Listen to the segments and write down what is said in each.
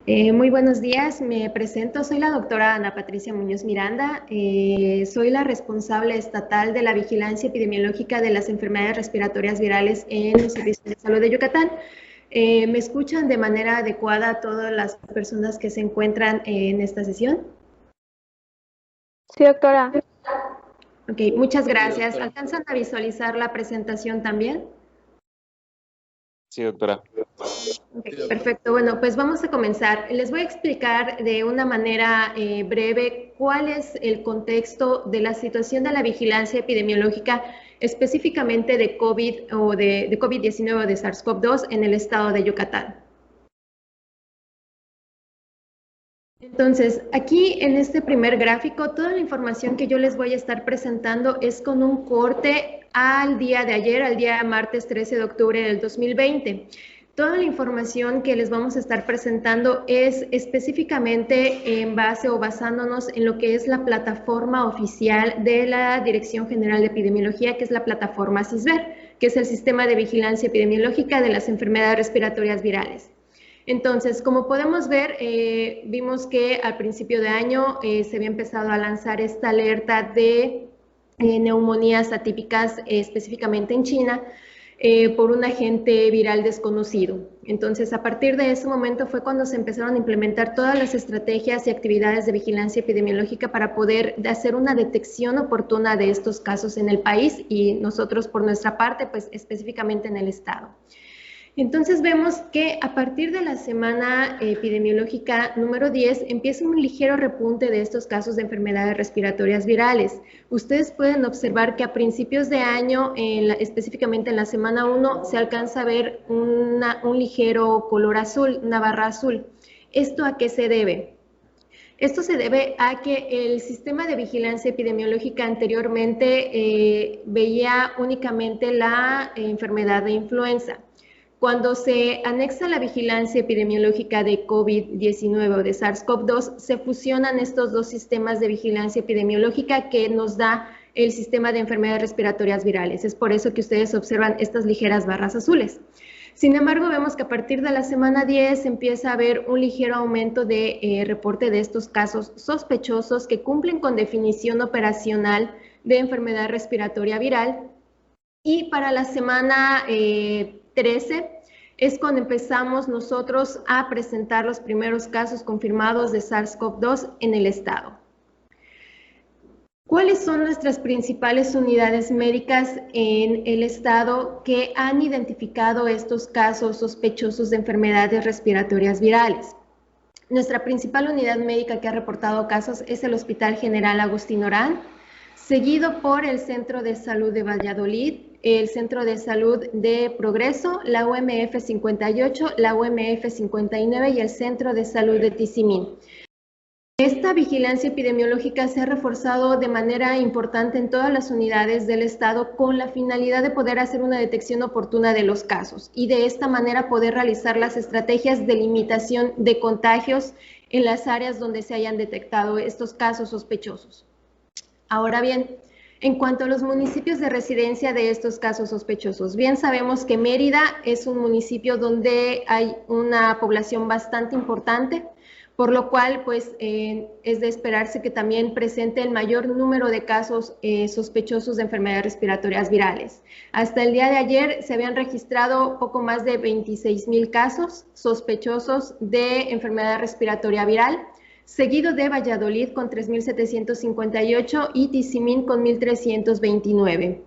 Muy buenos días, me presento, soy la doctora Ana Patricia Muñoz Miranda, soy la responsable estatal de la vigilancia epidemiológica de las enfermedades respiratorias virales en los servicios de salud de Yucatán. ¿Me escuchan de manera adecuada todas las personas que se encuentran en esta sesión? Sí, doctora. Ok, muchas Sí, gracias. doctora. ¿Alcanzan a visualizar la presentación también? Sí, doctora. Ok, perfecto. Bueno, pues vamos a comenzar. Les voy a explicar de una manera breve cuál es el contexto de la situación de la vigilancia epidemiológica específicamente de COVID o de COVID-19 o de SARS-CoV-2 en el estado de Yucatán. Entonces, aquí en este primer gráfico, toda la información que yo les voy a estar presentando es con un corte al día de ayer, al día martes 13 de octubre del 2020. Toda la información que les vamos a estar presentando es específicamente en base o basándonos en lo que es la plataforma oficial de la Dirección General de Epidemiología, que es la plataforma CISVER, que es el Sistema de Vigilancia Epidemiológica de las Enfermedades Respiratorias Virales. Entonces, como podemos ver, vimos que al principio de año se había empezado a lanzar esta alerta de neumonías atípicas, específicamente en China, por un agente viral desconocido. Entonces, a partir de ese momento fue cuando se empezaron a implementar todas las estrategias y actividades de vigilancia epidemiológica para poder hacer una detección oportuna de estos casos en el país y nosotros, por nuestra parte, pues específicamente en el estado. Entonces vemos que a partir de la semana epidemiológica número 10 empieza un ligero repunte de estos casos de enfermedades respiratorias virales. Ustedes pueden observar que a principios de año, específicamente en la semana 1, se alcanza a ver un ligero color azul, una barra azul. ¿Esto a qué se debe? Esto se debe a que el sistema de vigilancia epidemiológica anteriormente veía únicamente la enfermedad de influenza. Cuando se anexa la vigilancia epidemiológica de COVID-19 o de SARS-CoV-2, se fusionan estos dos sistemas de vigilancia epidemiológica que nos da el sistema de enfermedades respiratorias virales. Es por eso que ustedes observan estas ligeras barras azules. Sin embargo, vemos que a partir de la semana 10 empieza a haber un ligero aumento de reporte de estos casos sospechosos que cumplen con definición operacional de enfermedad respiratoria viral. Y para la semana 13 es cuando empezamos nosotros a presentar los primeros casos confirmados de SARS-CoV-2 en el estado. ¿Cuáles son nuestras principales unidades médicas en el estado que han identificado estos casos sospechosos de enfermedades respiratorias virales? Nuestra principal unidad médica que ha reportado casos es el Hospital General Agustín Orán, seguido por el Centro de Salud de Valladolid, el Centro de Salud de Progreso, la UMF 58, la UMF 59 y el Centro de Salud de Tizimín. Esta vigilancia epidemiológica se ha reforzado de manera importante en todas las unidades del estado con la finalidad de poder hacer una detección oportuna de los casos y de esta manera poder realizar las estrategias de limitación de contagios en las áreas donde se hayan detectado estos casos sospechosos. Ahora bien, en cuanto a los municipios de residencia de estos casos sospechosos, bien sabemos que Mérida es un municipio donde hay una población bastante importante, por lo cual pues es de esperarse que también presente el mayor número de casos sospechosos de enfermedades respiratorias virales. Hasta el día de ayer se habían registrado poco más de 26,000 casos sospechosos de enfermedad respiratoria viral, seguido de Valladolid con 3,758 y Tizimín con 1,329.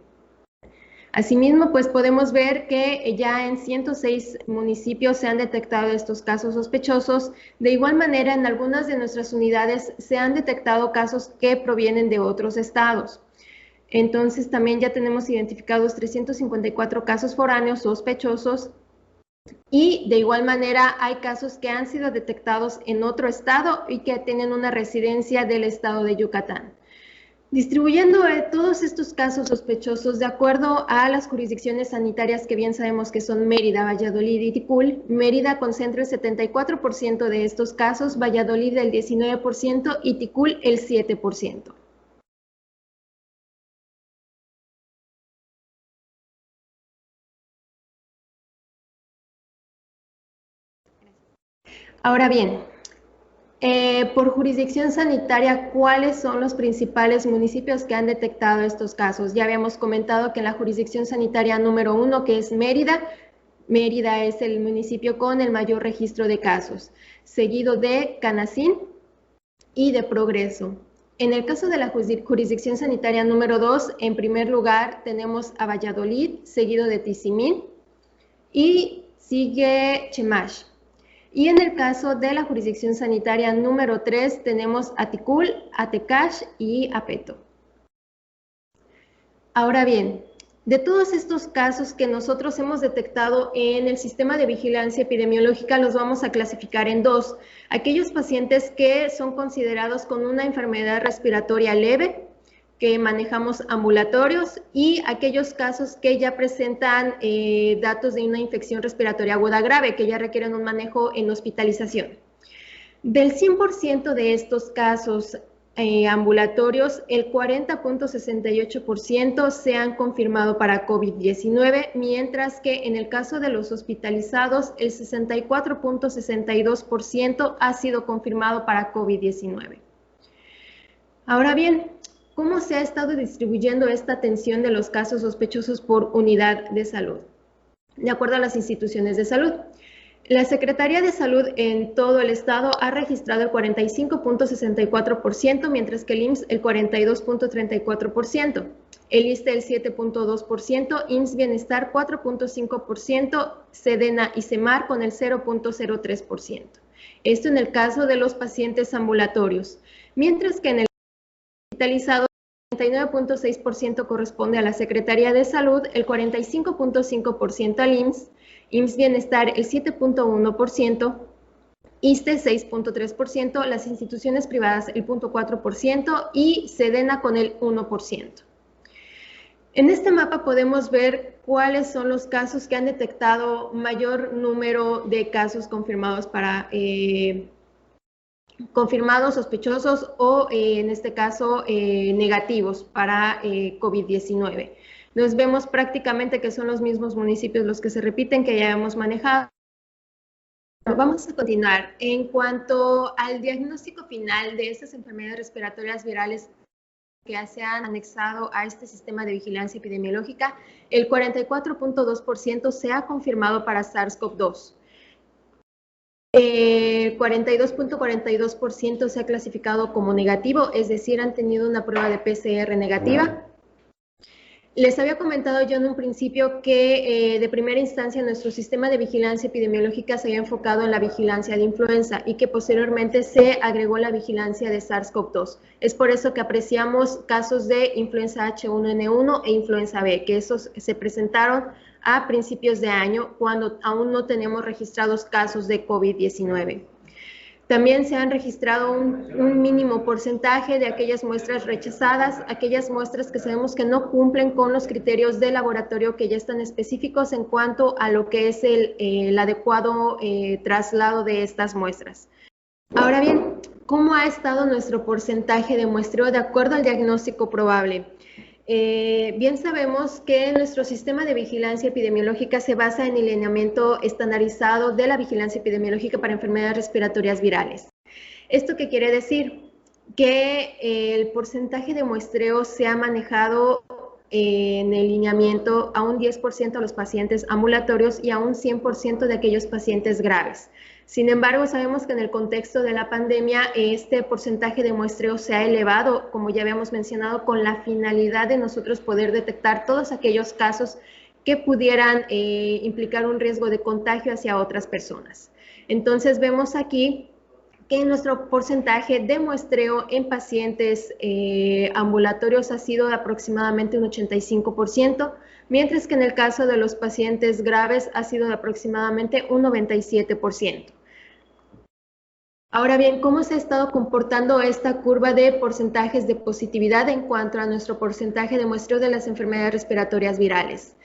Asimismo, pues podemos ver que ya en 106 municipios se han detectado estos casos sospechosos. De igual manera, en algunas de nuestras unidades se han detectado casos que provienen de otros estados. Entonces, también ya tenemos identificados 354 casos foráneos sospechosos y de igual manera hay casos que han sido detectados en otro estado y que tienen una residencia del estado de Yucatán. Distribuyendo todos estos casos sospechosos de acuerdo a las jurisdicciones sanitarias que bien sabemos que son Mérida, Valladolid y Ticul, Mérida concentra el 74% de estos casos, Valladolid el 19% y Ticul el 7%. Ahora bien, por jurisdicción sanitaria, ¿cuáles son los principales municipios que han detectado estos casos? Ya habíamos comentado que en la jurisdicción sanitaria número 1, que es Mérida, Mérida es el municipio con el mayor registro de casos, seguido de Canacín y de Progreso. En el caso de la jurisdicción sanitaria número 2, en primer lugar tenemos a Valladolid, seguido de Tizimín, y sigue Chemash. Y en el caso de la jurisdicción sanitaria número 3 tenemos a Ticul, a Tecash y a Peto. Ahora bien, de todos estos casos que nosotros hemos detectado en el sistema de vigilancia epidemiológica, los vamos a clasificar en dos. Aquellos pacientes que son considerados con una enfermedad respiratoria leve, que manejamos ambulatorios, y aquellos casos que ya presentan datos de una infección respiratoria aguda grave, que ya requieren un manejo en hospitalización. Del 100% de estos casos ambulatorios, el 40.68% se han confirmado para COVID-19, mientras que en el caso de los hospitalizados, el 64.62% ha sido confirmado para COVID-19. Ahora bien, ¿cómo se ha estado distribuyendo esta atención de los casos sospechosos por unidad de salud? De acuerdo a las instituciones de salud, la Secretaría de Salud en todo el estado ha registrado el 45.64%, mientras que el IMSS el 42.34%, el ISSSTE el 7.2%, IMSS Bienestar 4.5%, SEDENA y CEMAR con el 0.03%. Esto en el caso de los pacientes ambulatorios, mientras que en el hospitalizado el 39.6% corresponde a la Secretaría de Salud, el 45.5% al IMSS, IMSS Bienestar el 7.1%, ISSSTE 6.3%, las instituciones privadas el 0.4% y SEDENA con el 1%. En este mapa podemos ver cuáles son los casos que han detectado mayor número de casos confirmados para confirmados, sospechosos o en este caso negativos para COVID-19. Nos vemos prácticamente que son los mismos municipios los que se repiten, que ya hemos manejado. Vamos a continuar. En cuanto al diagnóstico final de estas enfermedades respiratorias virales que se han anexado a este sistema de vigilancia epidemiológica, el 44.2% se ha confirmado para SARS-CoV-2. 42.42% se ha clasificado como negativo, es decir, han tenido una prueba de PCR negativa. Les había comentado yo en un principio que de primera instancia nuestro sistema de vigilancia epidemiológica se había enfocado en la vigilancia de influenza y que posteriormente se agregó la vigilancia de SARS-CoV-2. Es por eso que apreciamos casos de influenza H1N1 e influenza B, que esos se presentaron a principios de año cuando aún no tenemos registrados casos de COVID-19. También se han registrado un mínimo porcentaje de aquellas muestras rechazadas, aquellas muestras que sabemos que no cumplen con los criterios de laboratorio que ya están específicos en cuanto a lo que es el adecuado traslado de estas muestras. Ahora bien, ¿cómo ha estado nuestro porcentaje de muestreo de acuerdo al diagnóstico probable? Bien sabemos que nuestro sistema de vigilancia epidemiológica se basa en el lineamiento estandarizado de la vigilancia epidemiológica para enfermedades respiratorias virales. ¿Esto qué quiere decir? Que el porcentaje de muestreo se ha manejado en el lineamiento a un 10% a los pacientes ambulatorios y a un 100% de aquellos pacientes graves. Sin embargo, sabemos que en el contexto de la pandemia este porcentaje de muestreo se ha elevado, como ya habíamos mencionado, con la finalidad de nosotros poder detectar todos aquellos casos que pudieran implicar un riesgo de contagio hacia otras personas. Entonces vemos aquí que nuestro porcentaje de muestreo en pacientes ambulatorios ha sido de aproximadamente un 85%, mientras que en el caso de los pacientes graves ha sido de aproximadamente un 97%. Ahora bien, ¿cómo se ha estado comportando esta curva de porcentajes de positividad en cuanto a nuestro porcentaje de muestreo de las enfermedades respiratorias virales?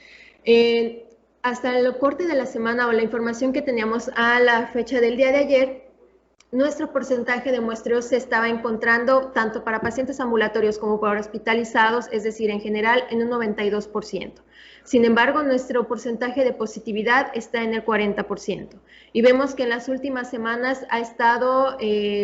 Hasta el corte de la semana o la información que teníamos a la fecha del día de ayer, nuestro porcentaje de muestreo se estaba encontrando tanto para pacientes ambulatorios como para hospitalizados, es decir, en general en un 92%. Sin embargo, nuestro porcentaje de positividad está en el 40%. Y vemos que en las últimas semanas ha estado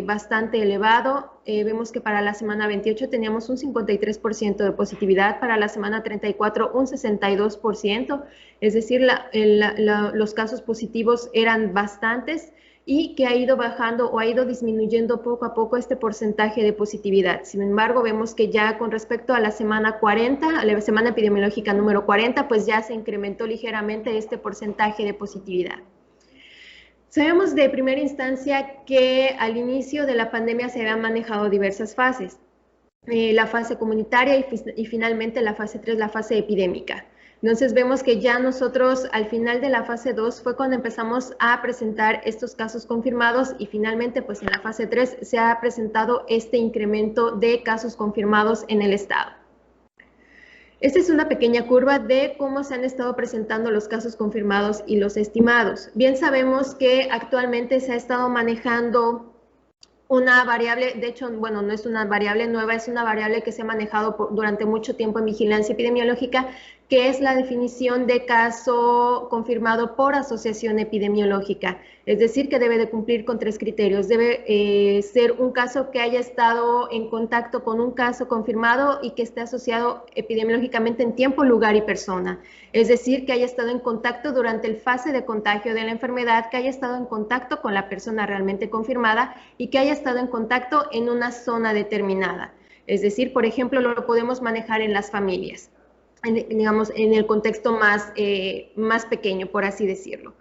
bastante elevado. Vemos que para la semana 28 teníamos un 53% de positividad, para la semana 34 un 62%, es decir, los casos positivos eran bastantes, y que ha ido bajando o ha ido disminuyendo poco a poco este porcentaje de positividad. Sin embargo, vemos que ya con respecto a la semana 40, a la semana epidemiológica número 40, pues ya se incrementó ligeramente este porcentaje de positividad. Sabemos de primera instancia que al inicio de la pandemia se habían manejado diversas fases. La fase comunitaria y finalmente la fase 3, la fase epidémica. Entonces vemos que ya nosotros al final de la fase 2 fue cuando empezamos a presentar estos casos confirmados y finalmente pues en la fase 3 se ha presentado este incremento de casos confirmados en el estado. Esta es una pequeña curva de cómo se han estado presentando los casos confirmados y los estimados. Bien sabemos que actualmente se ha estado manejando una variable, de hecho, bueno, no es una variable nueva, es una variable que se ha manejado durante mucho tiempo en vigilancia epidemiológica, que es la definición de caso confirmado por asociación epidemiológica. Es decir, que debe de cumplir con 3 criterios. Debe ser un caso que haya estado en contacto con un caso confirmado y que esté asociado epidemiológicamente en tiempo, lugar y persona. Es decir, que haya estado en contacto durante el fase de contagio de la enfermedad, que haya estado en contacto con la persona realmente confirmada y que haya estado en contacto en una zona determinada. Es decir, por ejemplo, lo podemos manejar en las familias, digamos, en el contexto más pequeño, por así decirlo.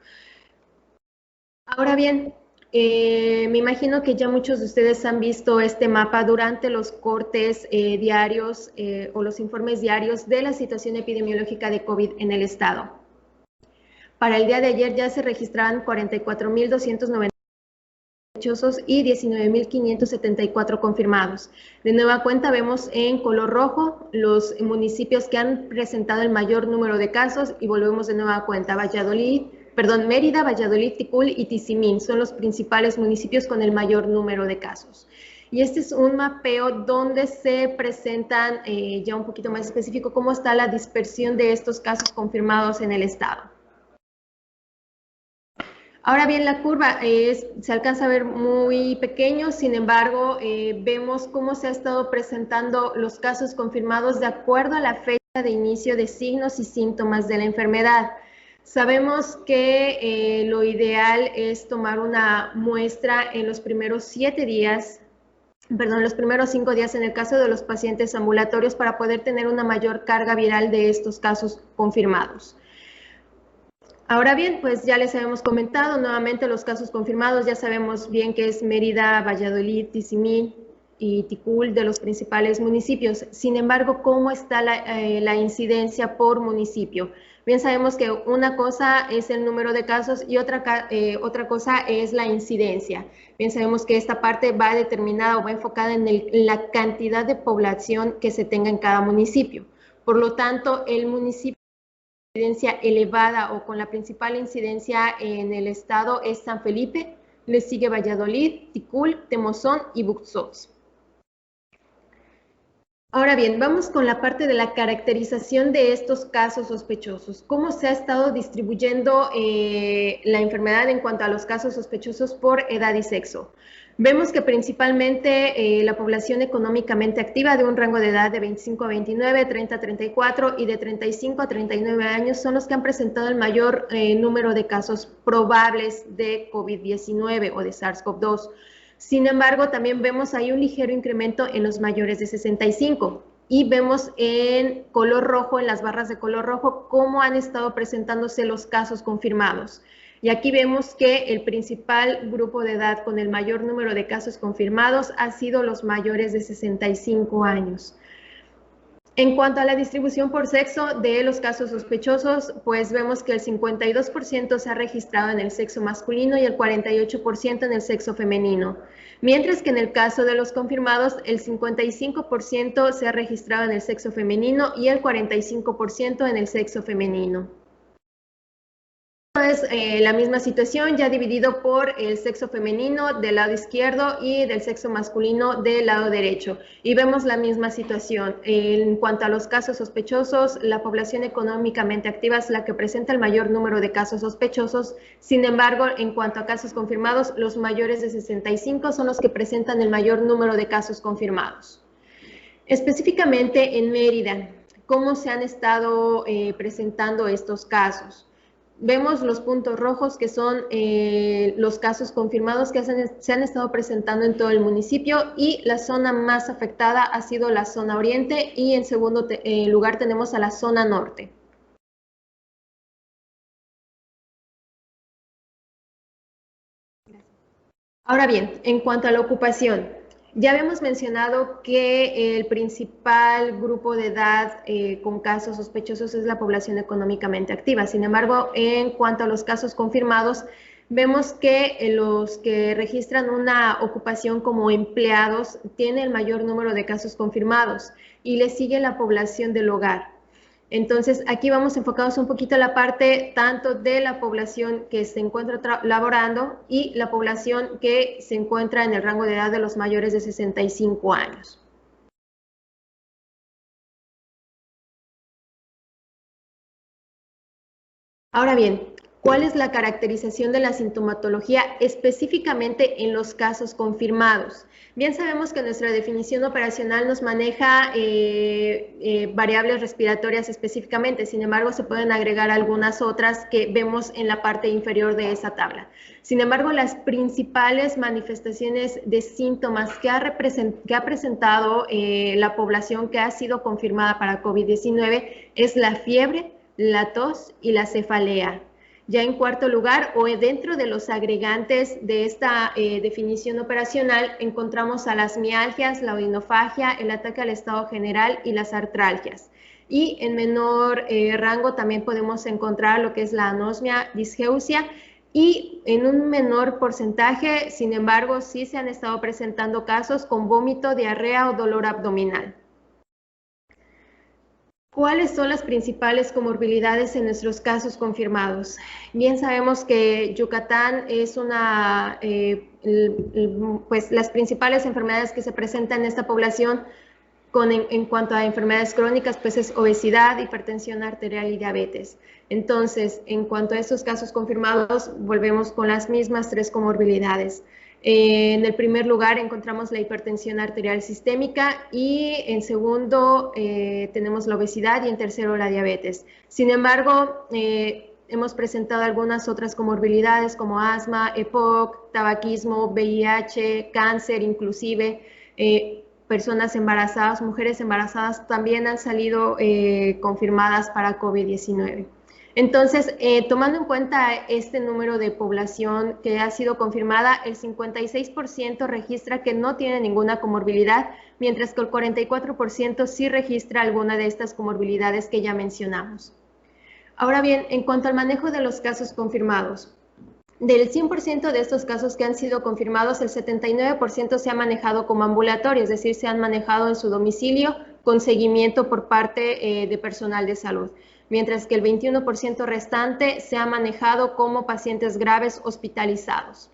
Ahora bien, me imagino que ya muchos de ustedes han visto este mapa durante los cortes diarios o los informes diarios de la situación epidemiológica de COVID en el estado. Para el día de ayer ya se registraban 44.290 sospechosos y 19.574 confirmados. De nueva cuenta vemos en color rojo los municipios que han presentado el mayor número de casos y volvemos de nueva cuenta. Mérida, Valladolid, Ticul y Tizimín son los principales municipios con el mayor número de casos. Y este es un mapeo donde se presentan ya un poquito más específico cómo está la dispersión de estos casos confirmados en el estado. Ahora bien, la curva se alcanza a ver muy pequeño, sin embargo, vemos cómo se ha estado presentando los casos confirmados de acuerdo a la fecha de inicio de signos y síntomas de la enfermedad. Sabemos que lo ideal es tomar una muestra en los primeros 5 días en el caso de los pacientes ambulatorios para poder tener una mayor carga viral de estos casos confirmados. Ahora bien, pues ya les habíamos comentado nuevamente los casos confirmados, ya sabemos bien que es Mérida, Valladolid, Tizimín y Ticul de los principales municipios. Sin embargo, ¿cómo está la incidencia por municipio? Bien sabemos que una cosa es el número de casos y otra cosa es la incidencia. Bien sabemos que esta parte va determinada o va enfocada en la cantidad de población que se tenga en cada municipio. Por lo tanto, el municipio incidencia elevada o con la principal incidencia en el estado es San Felipe, le sigue Valladolid, Ticul, Temozón y Buxots. Ahora bien, vamos con la parte de la caracterización de estos casos sospechosos. ¿Cómo se ha estado distribuyendo la enfermedad en cuanto a los casos sospechosos por edad y sexo? Vemos que principalmente la población económicamente activa de un rango de edad de 25 a 29, 30 a 34 y de 35 a 39 años son los que han presentado el mayor número de casos probables de COVID-19 o de SARS-CoV-2. Sin embargo, también vemos ahí un ligero incremento en los mayores de 65 y vemos en color rojo, en las barras de color rojo, cómo han estado presentándose los casos confirmados. Y aquí vemos que el principal grupo de edad con el mayor número de casos confirmados ha sido los mayores de 65 años. En cuanto a la distribución por sexo de los casos sospechosos, pues vemos que el 52% se ha registrado en el sexo masculino y el 48% en el sexo femenino. Mientras que en el caso de los confirmados, el 55% se ha registrado en el sexo femenino y el 45% en el sexo femenino. es la misma situación, ya dividido por el sexo femenino del lado izquierdo y del sexo masculino del lado derecho. Y vemos la misma situación. En cuanto a los casos sospechosos, la población económicamente activa es la que presenta el mayor número de casos sospechosos. Sin embargo, en cuanto a casos confirmados, los mayores de 65 son los que presentan el mayor número de casos confirmados. Específicamente en Mérida, ¿cómo se han estado presentando estos casos? Vemos los puntos rojos que son los casos confirmados que se han estado presentando en todo el municipio, y la zona más afectada ha sido la zona oriente, y en segundo lugar tenemos a la zona norte. Ahora bien, en cuanto a la ocupación, ya habíamos mencionado que el principal grupo de edad con casos sospechosos es la población económicamente activa. Sin embargo, en cuanto a los casos confirmados, vemos que los que registran una ocupación como empleados tienen el mayor número de casos confirmados, y le sigue la población del hogar. Entonces, aquí vamos enfocados un poquito a la parte tanto de la población que se encuentra laborando y la población que se encuentra en el rango de edad de los mayores de 65 años. Ahora bien, ¿cuál es la caracterización de la sintomatología específicamente en los casos confirmados? Bien sabemos que nuestra definición operacional nos maneja variables respiratorias específicamente, sin embargo se pueden agregar algunas otras que vemos en la parte inferior de esa tabla. Sin embargo, las principales manifestaciones de síntomas que ha presentado la población que ha sido confirmada para COVID-19 es la fiebre, la tos y la cefalea. Ya en cuarto lugar, o dentro de los agregantes de esta definición operacional, encontramos a las mialgias, la odinofagia, el ataque al estado general y las artralgias. Y en menor rango también podemos encontrar lo que es la anosmia, disgeusia, y en un menor porcentaje, sin embargo, sí se han estado presentando casos con vómito, diarrea o dolor abdominal. ¿Cuáles son las principales comorbilidades en nuestros casos confirmados? Bien sabemos que Yucatán es una, pues las principales enfermedades que se presentan en esta población en cuanto a enfermedades crónicas, pues es obesidad, hipertensión arterial y diabetes. Entonces, en cuanto a estos casos confirmados, volvemos con las mismas tres comorbilidades. En el primer lugar encontramos la hipertensión arterial sistémica, y en segundo tenemos la obesidad, y en tercero la diabetes. Sin embargo, hemos presentado algunas otras comorbilidades como asma, EPOC, tabaquismo, VIH, cáncer inclusive. Personas embarazadas, mujeres embarazadas también han salido confirmadas para COVID-19. Entonces, tomando en cuenta este número de población que ha sido confirmada, el 56% registra que no tiene ninguna comorbilidad, mientras que el 44% sí registra alguna de estas comorbilidades que ya mencionamos. Ahora bien, en cuanto al manejo de los casos confirmados, del 100% de estos casos que han sido confirmados, el 79% se ha manejado como ambulatorio, es decir, se han manejado en su domicilio con seguimiento por parte de personal de salud, mientras que el 21% restante se ha manejado como pacientes graves hospitalizados.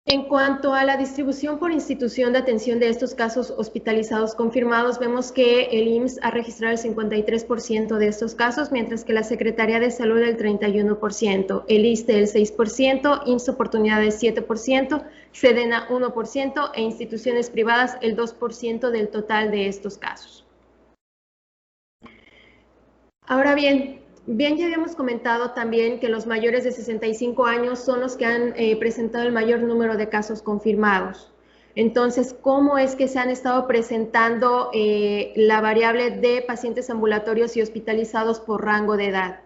En cuanto a la distribución por institución de atención de estos casos hospitalizados confirmados, vemos que el IMSS ha registrado el 53% de estos casos, mientras que la Secretaría de Salud el 31%, el ISSSTE el 6%, IMSS Oportunidades 7%, SEDENA 1% e instituciones privadas el 2% del total de estos casos. Ahora bien, ya habíamos comentado también que los mayores de 65 años son los que han presentado el mayor número de casos confirmados. Entonces, ¿cómo es que se han estado presentando la variable de pacientes ambulatorios y hospitalizados por rango de edad?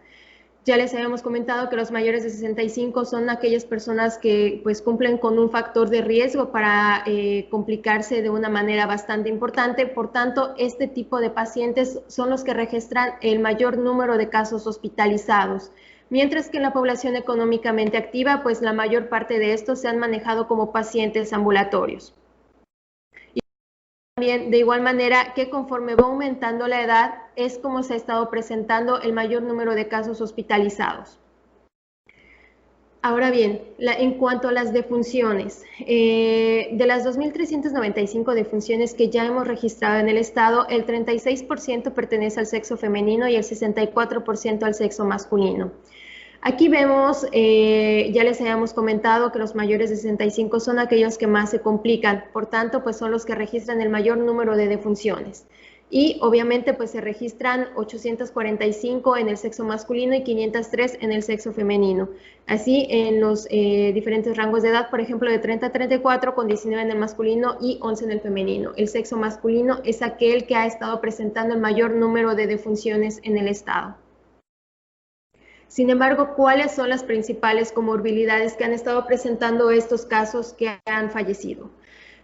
Ya les habíamos comentado que los mayores de 65 son aquellas personas que pues cumplen con un factor de riesgo para complicarse de una manera bastante importante. Por tanto, este tipo de pacientes son los que registran el mayor número de casos hospitalizados. Mientras que en la población económicamente activa, pues la mayor parte de estos se han manejado como pacientes ambulatorios. también de igual manera que conforme va aumentando la edad es como se ha estado presentando el mayor número de casos hospitalizados. Ahora bien, en cuanto a las defunciones, de las 2.395 defunciones que ya hemos registrado en el estado, el 36% pertenece al sexo femenino y el 64% al sexo masculino. Aquí vemos, ya les habíamos comentado que los mayores de 65 son aquellos que más se complican, por tanto, pues son los que registran el mayor número de defunciones. Y obviamente pues se registran 845 en el sexo masculino y 503 en el sexo femenino. Así en los diferentes rangos de edad, por ejemplo, de 30 a 34 con 19 en el masculino y 11 en el femenino. El sexo masculino es aquel que ha estado presentando el mayor número de defunciones en el estado. Sin embargo, ¿cuáles son las principales comorbilidades que han estado presentando estos casos que han fallecido?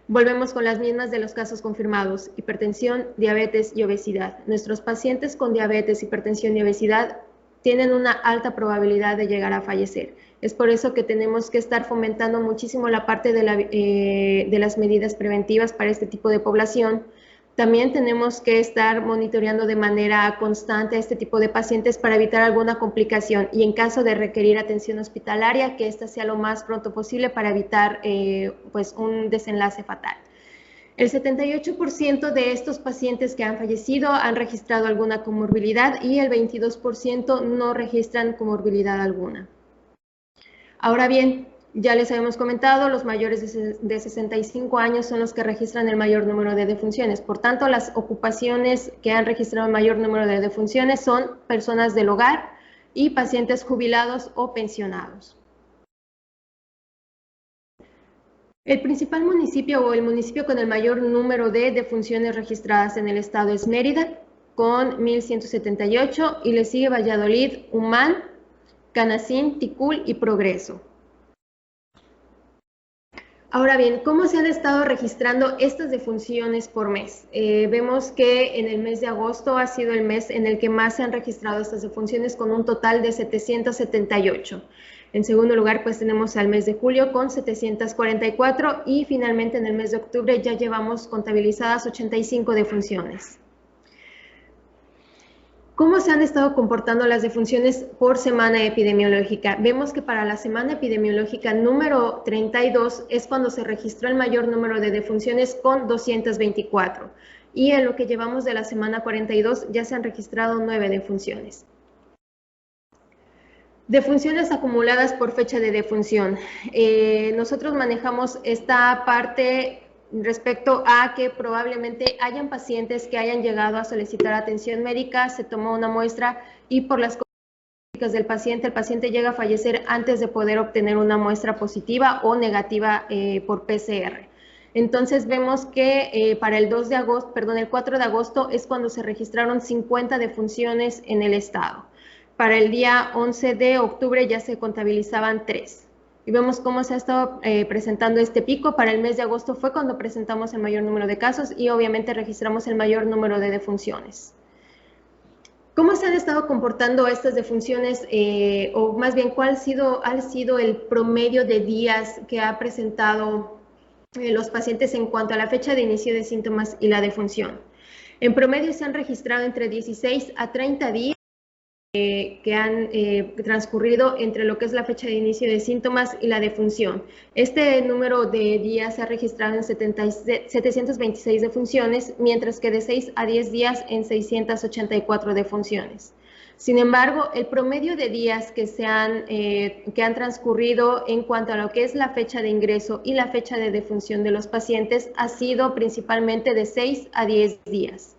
Volvemos con las mismas de los casos confirmados: hipertensión, diabetes y obesidad. Nuestros pacientes con diabetes, hipertensión y obesidad tienen una alta probabilidad de llegar a fallecer. Es por eso que tenemos que estar fomentando muchísimo la parte de las medidas preventivas para este tipo de población. También tenemos que estar monitoreando de manera constante a este tipo de pacientes para evitar alguna complicación y en caso de requerir atención hospitalaria, que ésta sea lo más pronto posible para evitar pues un desenlace fatal. El 78% de estos pacientes que han fallecido han registrado alguna comorbilidad y el 22% no registran comorbilidad alguna. Ahora bien, ya les habíamos comentado, los mayores de 65 años son los que registran el mayor número de defunciones. Por tanto, las ocupaciones que han registrado el mayor número de defunciones son personas del hogar y pacientes jubilados o pensionados. El principal municipio o el municipio con el mayor número de defunciones registradas en el estado es Mérida, con 1.178, y le sigue Valladolid, Humán, Canacín, Ticul y Progreso. Ahora bien, ¿cómo se han estado registrando estas defunciones por mes? Vemos que en el mes de agosto ha sido el mes en el que más se han registrado estas defunciones con un total de 778. En segundo lugar, pues tenemos al mes de julio con 744 y finalmente en el mes de octubre ya llevamos contabilizadas 85 defunciones. ¿Cómo se han estado comportando las defunciones por semana epidemiológica? Vemos que para la semana epidemiológica número 32 es cuando se registró el mayor número de defunciones con 224. Y en lo que llevamos de la semana 42 ya se han registrado 9 defunciones. Defunciones acumuladas por fecha de defunción. Nosotros manejamos esta parte respecto a que probablemente hayan pacientes que hayan llegado a solicitar atención médica, se tomó una muestra y por las características del paciente, el paciente llega a fallecer antes de poder obtener una muestra positiva o negativa por PCR. Entonces vemos que para el 4 de agosto es cuando se registraron 50 defunciones en el estado. Para el día 11 de octubre ya se contabilizaban 3. Y vemos cómo se ha estado presentando este pico. Para el mes de agosto fue cuando presentamos el mayor número de casos y obviamente registramos el mayor número de defunciones. ¿Cómo se han estado comportando estas defunciones? O más bien, ¿cuál ha sido el promedio de días que ha presentado los pacientes en cuanto a la fecha de inicio de síntomas y la defunción? En promedio se han registrado entre 16 a 30 días que han transcurrido entre lo que es la fecha de inicio de síntomas y la defunción. Este número de días se ha registrado en 726 defunciones, mientras que de 6 a 10 días en 684 defunciones. Sin embargo, el promedio de días que han transcurrido en cuanto a lo que es la fecha de ingreso y la fecha de defunción de los pacientes ha sido principalmente de 6 a 10 días.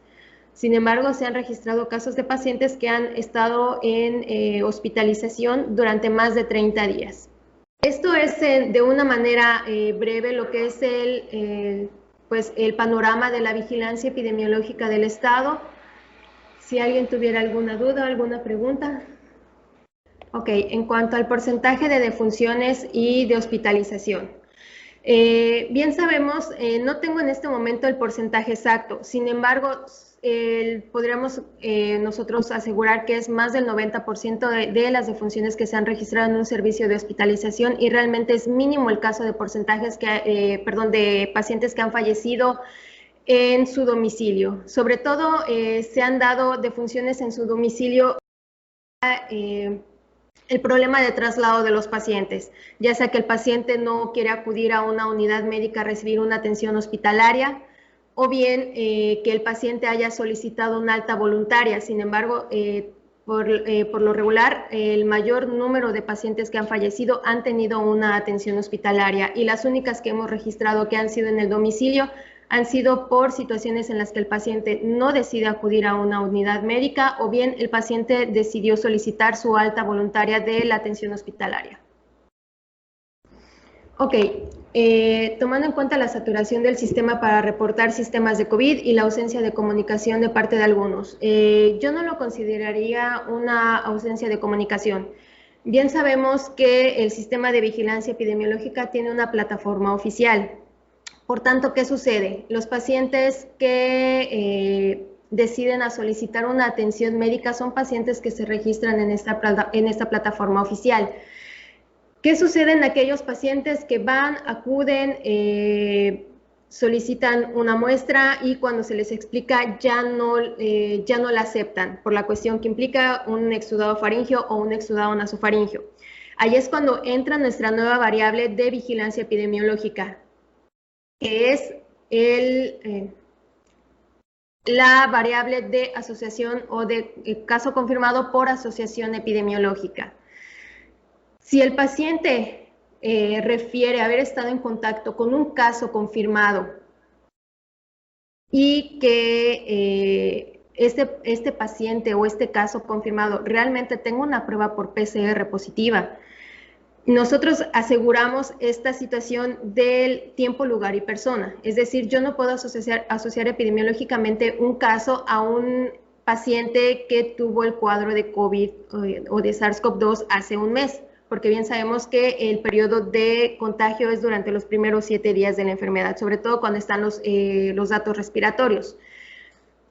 Sin embargo, se han registrado casos de pacientes que han estado en hospitalización durante más de 30 días. Esto es de una manera breve lo que es el panorama de la vigilancia epidemiológica del Estado. Si alguien tuviera alguna duda, alguna pregunta. Ok, en cuanto al porcentaje de defunciones y de hospitalización. Bien sabemos, no tengo en este momento el porcentaje exacto, sin embargo, podríamos nosotros asegurar que es más del 90% de las defunciones que se han registrado en un servicio de hospitalización y realmente es mínimo el caso de de pacientes que han fallecido en su domicilio. Sobre todo se han dado defunciones en su domicilio el problema de traslado de los pacientes, ya sea que el paciente no quiere acudir a una unidad médica a recibir una atención hospitalaria, o bien que el paciente haya solicitado una alta voluntaria. Sin embargo, por lo regular, el mayor número de pacientes que han fallecido han tenido una atención hospitalaria, y las únicas que hemos registrado que han sido en el domicilio han sido por situaciones en las que el paciente no decide acudir a una unidad médica, o bien el paciente decidió solicitar su alta voluntaria de la atención hospitalaria. Ok, tomando en cuenta la saturación del sistema para reportar sistemas de COVID y la ausencia de comunicación de parte de algunos, yo no lo consideraría una ausencia de comunicación. Bien sabemos que el sistema de vigilancia epidemiológica tiene una plataforma oficial. Por tanto, ¿qué sucede? Los pacientes que deciden a solicitar una atención médica son pacientes que se registran en esta plataforma oficial. ¿Qué sucede en aquellos pacientes que van, acuden, solicitan una muestra y cuando se les explica ya no la aceptan por la cuestión que implica un exudado faríngeo o un exudado nasofaríngeo? Ahí es cuando entra nuestra nueva variable de vigilancia epidemiológica, que es la variable de asociación o de caso confirmado por asociación epidemiológica. Si el paciente refiere haber estado en contacto con un caso confirmado y que este paciente o este caso confirmado realmente tenga una prueba por PCR positiva, nosotros aseguramos esta situación del tiempo, lugar y persona. Es decir, yo no puedo asociar epidemiológicamente un caso a un paciente que tuvo el cuadro de COVID o de SARS-CoV-2 hace un mes, porque bien sabemos que el periodo de contagio es durante los primeros 7 días de la enfermedad, sobre todo cuando están los datos respiratorios.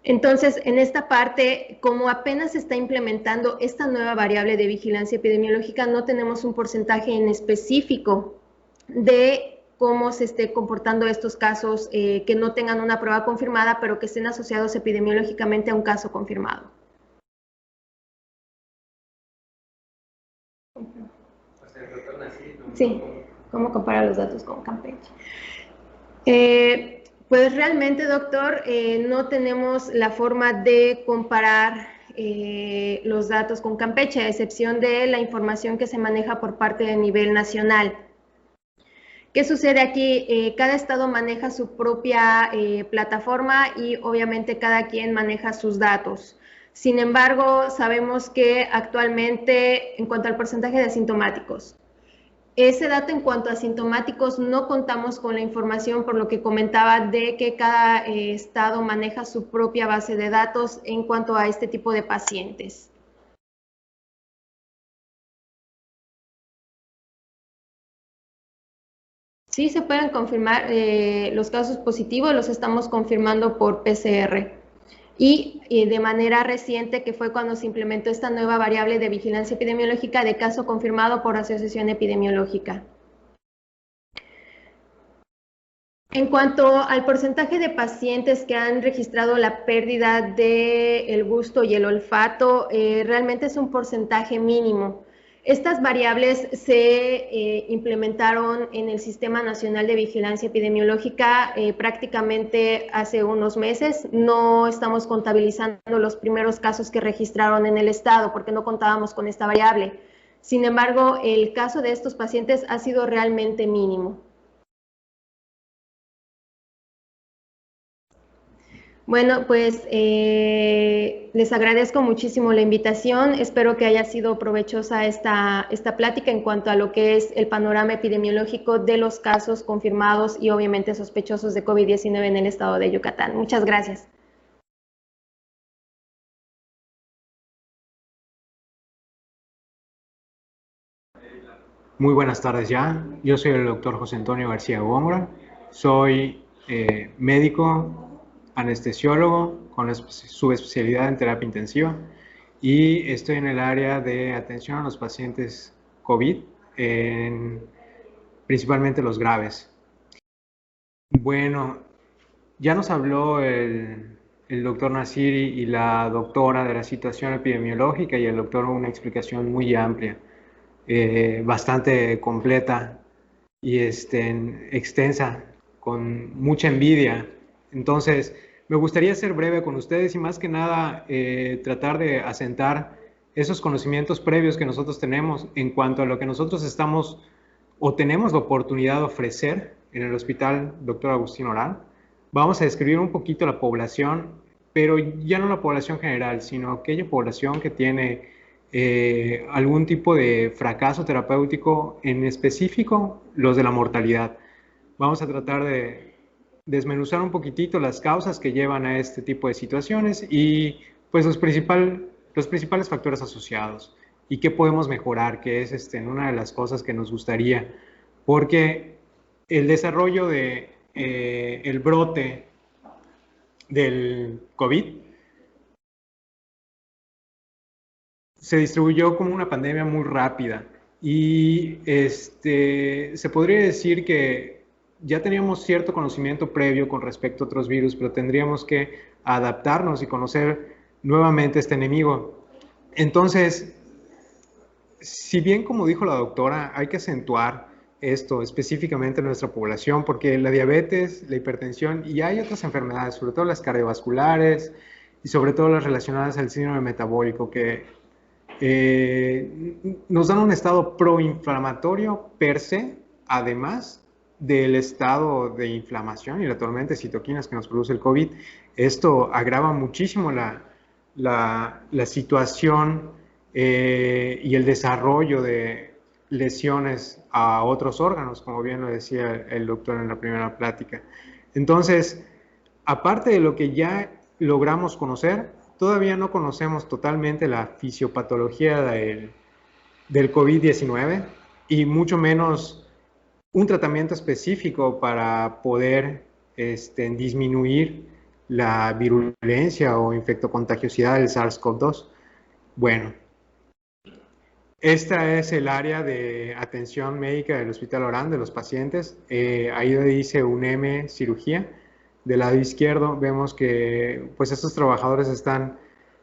Entonces, en esta parte, como apenas se está implementando esta nueva variable de vigilancia epidemiológica, no tenemos un porcentaje en específico de cómo se esté comportando estos casos que no tengan una prueba confirmada, pero que estén asociados epidemiológicamente a un caso confirmado. Sí, ¿cómo comparar los datos con Campeche? Pues realmente, doctor, no tenemos la forma de comparar los datos con Campeche, a excepción de la información que se maneja por parte de nivel nacional. ¿Qué sucede aquí? Cada estado maneja su propia plataforma y obviamente cada quien maneja sus datos. Sin embargo, sabemos que actualmente, en cuanto al porcentaje de asintomáticos, ese dato en cuanto a asintomáticos no contamos con la información, por lo que comentaba de que cada estado maneja su propia base de datos en cuanto a este tipo de pacientes. Sí se pueden confirmar los casos positivos, los estamos confirmando por PCR. Y de manera reciente, que fue cuando se implementó esta nueva variable de vigilancia epidemiológica de caso confirmado por asociación epidemiológica. En cuanto al porcentaje de pacientes que han registrado la pérdida del gusto y el olfato, realmente es un porcentaje mínimo. Estas variables se implementaron en el Sistema Nacional de Vigilancia Epidemiológica prácticamente hace unos meses. No estamos contabilizando los primeros casos que registraron en el estado porque no contábamos con esta variable. Sin embargo, el caso de estos pacientes ha sido realmente mínimo. Bueno, pues les agradezco muchísimo la invitación. Espero que haya sido provechosa esta plática en cuanto a lo que es el panorama epidemiológico de los casos confirmados y obviamente sospechosos de COVID-19 en el estado de Yucatán. Muchas gracias. Muy buenas tardes ya. Yo soy el doctor José Antonio García Góngora. Soy médico anestesiólogo con subespecialidad en terapia intensiva y estoy en el área de atención a los pacientes COVID, principalmente los graves. Bueno, Ya nos habló el doctor Nassiri y la doctora de la situación epidemiológica y el doctor una explicación muy amplia, bastante completa y extensa, con mucha envidia. Entonces, me gustaría ser breve con ustedes y más que nada tratar de asentar esos conocimientos previos que nosotros tenemos en cuanto a lo que nosotros estamos o tenemos la oportunidad de ofrecer en el Hospital Dr. Agustín Orán. Vamos a describir un poquito la población, pero ya no la población general, sino aquella población que tiene algún tipo de fracaso terapéutico, en específico los de la mortalidad. Vamos a tratar de desmenuzar un poquitito las causas que llevan a este tipo de situaciones y pues los principales factores asociados y qué podemos mejorar, que es una de las cosas que nos gustaría, porque el desarrollo de el brote del COVID se distribuyó como una pandemia muy rápida y se podría decir que ya teníamos cierto conocimiento previo con respecto a otros virus, pero tendríamos que adaptarnos y conocer nuevamente este enemigo. Entonces, si bien como dijo la doctora, hay que acentuar esto específicamente en nuestra población, porque la diabetes, la hipertensión y hay otras enfermedades, sobre todo las cardiovasculares y sobre todo las relacionadas al síndrome metabólico, que nos dan un estado proinflamatorio per se, además del estado de inflamación y la tormenta de citoquinas que nos produce el COVID. Esto agrava muchísimo la situación y el desarrollo de lesiones a otros órganos, como bien lo decía el doctor en la primera plática. Entonces, aparte de lo que ya logramos conocer, todavía no conocemos totalmente la fisiopatología del COVID-19 y mucho menos un tratamiento específico para poder disminuir la virulencia o infectocontagiosidad del SARS-CoV-2. Bueno, esta es el área de atención médica del Hospital Orán, de los pacientes. Ahí dice UNEM cirugía. Del lado izquierdo vemos que pues estos trabajadores están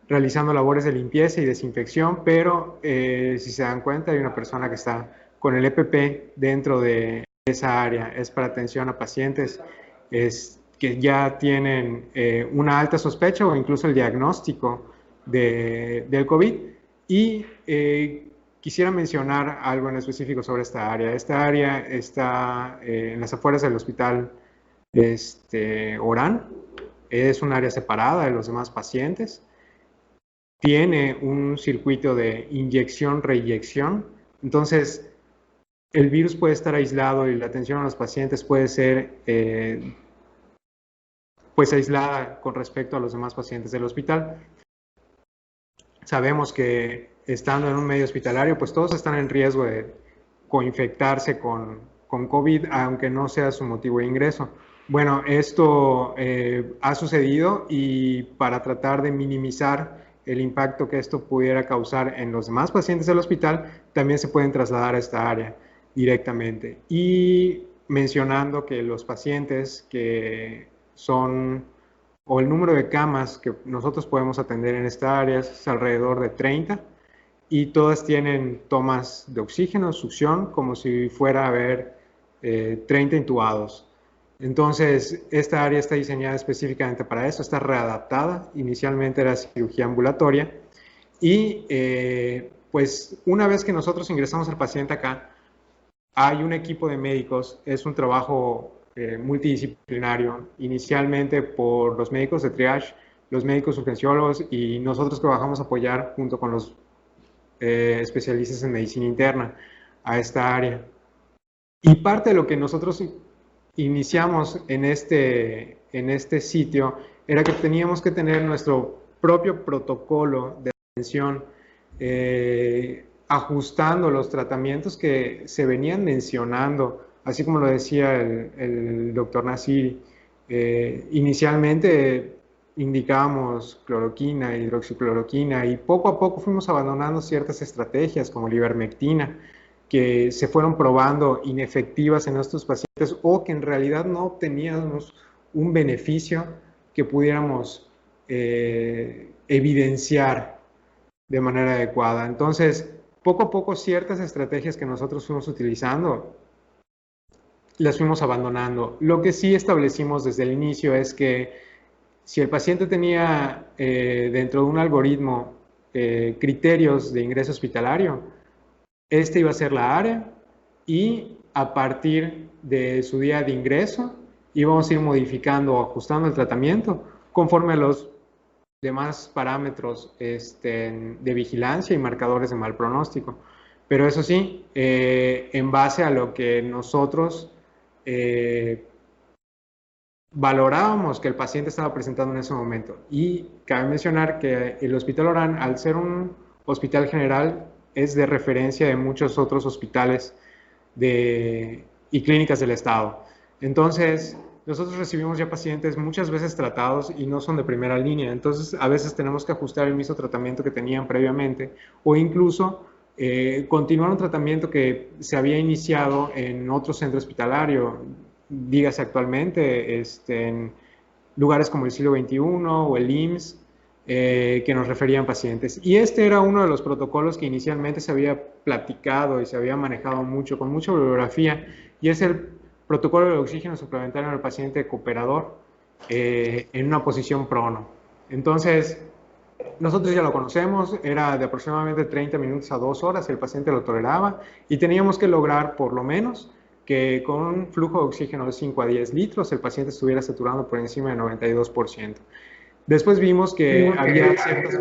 realizando labores de limpieza y desinfección, pero si se dan cuenta hay una persona que está con el EPP dentro de esa área. Es para atención a pacientes que ya tienen una alta sospecha o incluso el diagnóstico del COVID. Y quisiera mencionar algo en específico sobre esta área. Esta área está en las afueras del Hospital Orán. Es un área separada de los demás pacientes. Tiene un circuito de inyección-reyección. Entonces, el virus puede estar aislado y la atención a los pacientes puede ser pues aislada con respecto a los demás pacientes del hospital. Sabemos que estando en un medio hospitalario, pues todos están en riesgo de coinfectarse con COVID, aunque no sea su motivo de ingreso. Bueno, esto ha sucedido y para tratar de minimizar el impacto que esto pudiera causar en los demás pacientes del hospital, también se pueden trasladar a esta área directamente. Y mencionando que los pacientes que son, o el número de camas que nosotros podemos atender en esta área es alrededor de 30 y todas tienen tomas de oxígeno, succión, como si fuera a haber 30 intubados. Entonces, esta área está diseñada específicamente para eso, está readaptada. Inicialmente era cirugía ambulatoria y pues una vez que nosotros ingresamos al paciente acá, hay un equipo de médicos, es un trabajo multidisciplinario, inicialmente por los médicos de triage, los médicos urgenciólogos y nosotros que bajamos a apoyar junto con los especialistas en medicina interna a esta área. Y parte de lo que nosotros iniciamos en este sitio era que teníamos que tener nuestro propio protocolo de atención, ajustando los tratamientos que se venían mencionando, así como lo decía el doctor Nassiri. Inicialmente indicábamos cloroquina, hidroxicloroquina y poco a poco fuimos abandonando ciertas estrategias como la ivermectina, que se fueron probando inefectivas en estos pacientes o que en realidad no obteníamos un beneficio que pudiéramos evidenciar de manera adecuada. Entonces, poco a poco ciertas estrategias que nosotros fuimos utilizando las fuimos abandonando. Lo que sí establecimos desde el inicio es que si el paciente tenía dentro de un algoritmo criterios de ingreso hospitalario, este iba a ser la área y a partir de su día de ingreso íbamos a ir modificando o ajustando el tratamiento conforme a los demás parámetros de vigilancia y marcadores de mal pronóstico. Pero eso sí, en base a lo que nosotros valorábamos que el paciente estaba presentando en ese momento. Y cabe mencionar que el Hospital Orán, al ser un hospital general, es de referencia de muchos otros hospitales y clínicas del estado. Entonces, nosotros recibimos ya pacientes muchas veces tratados y no son de primera línea. Entonces, a veces tenemos que ajustar el mismo tratamiento que tenían previamente o incluso continuar un tratamiento que se había iniciado en otro centro hospitalario, dígase actualmente, en lugares como el siglo XXI o el IMSS, que nos referían pacientes. Y este era uno de los protocolos que inicialmente se había platicado y se había manejado mucho, con mucha bibliografía, y es el protocolo de oxígeno suplementario en el paciente cooperador en una posición prono. Entonces, nosotros ya lo conocemos, era de aproximadamente 30 minutos a 2 horas, el paciente lo toleraba y teníamos que lograr por lo menos que con un flujo de oxígeno de 5 a 10 litros el paciente estuviera saturando por encima del 92%. Después vimos que había ciertas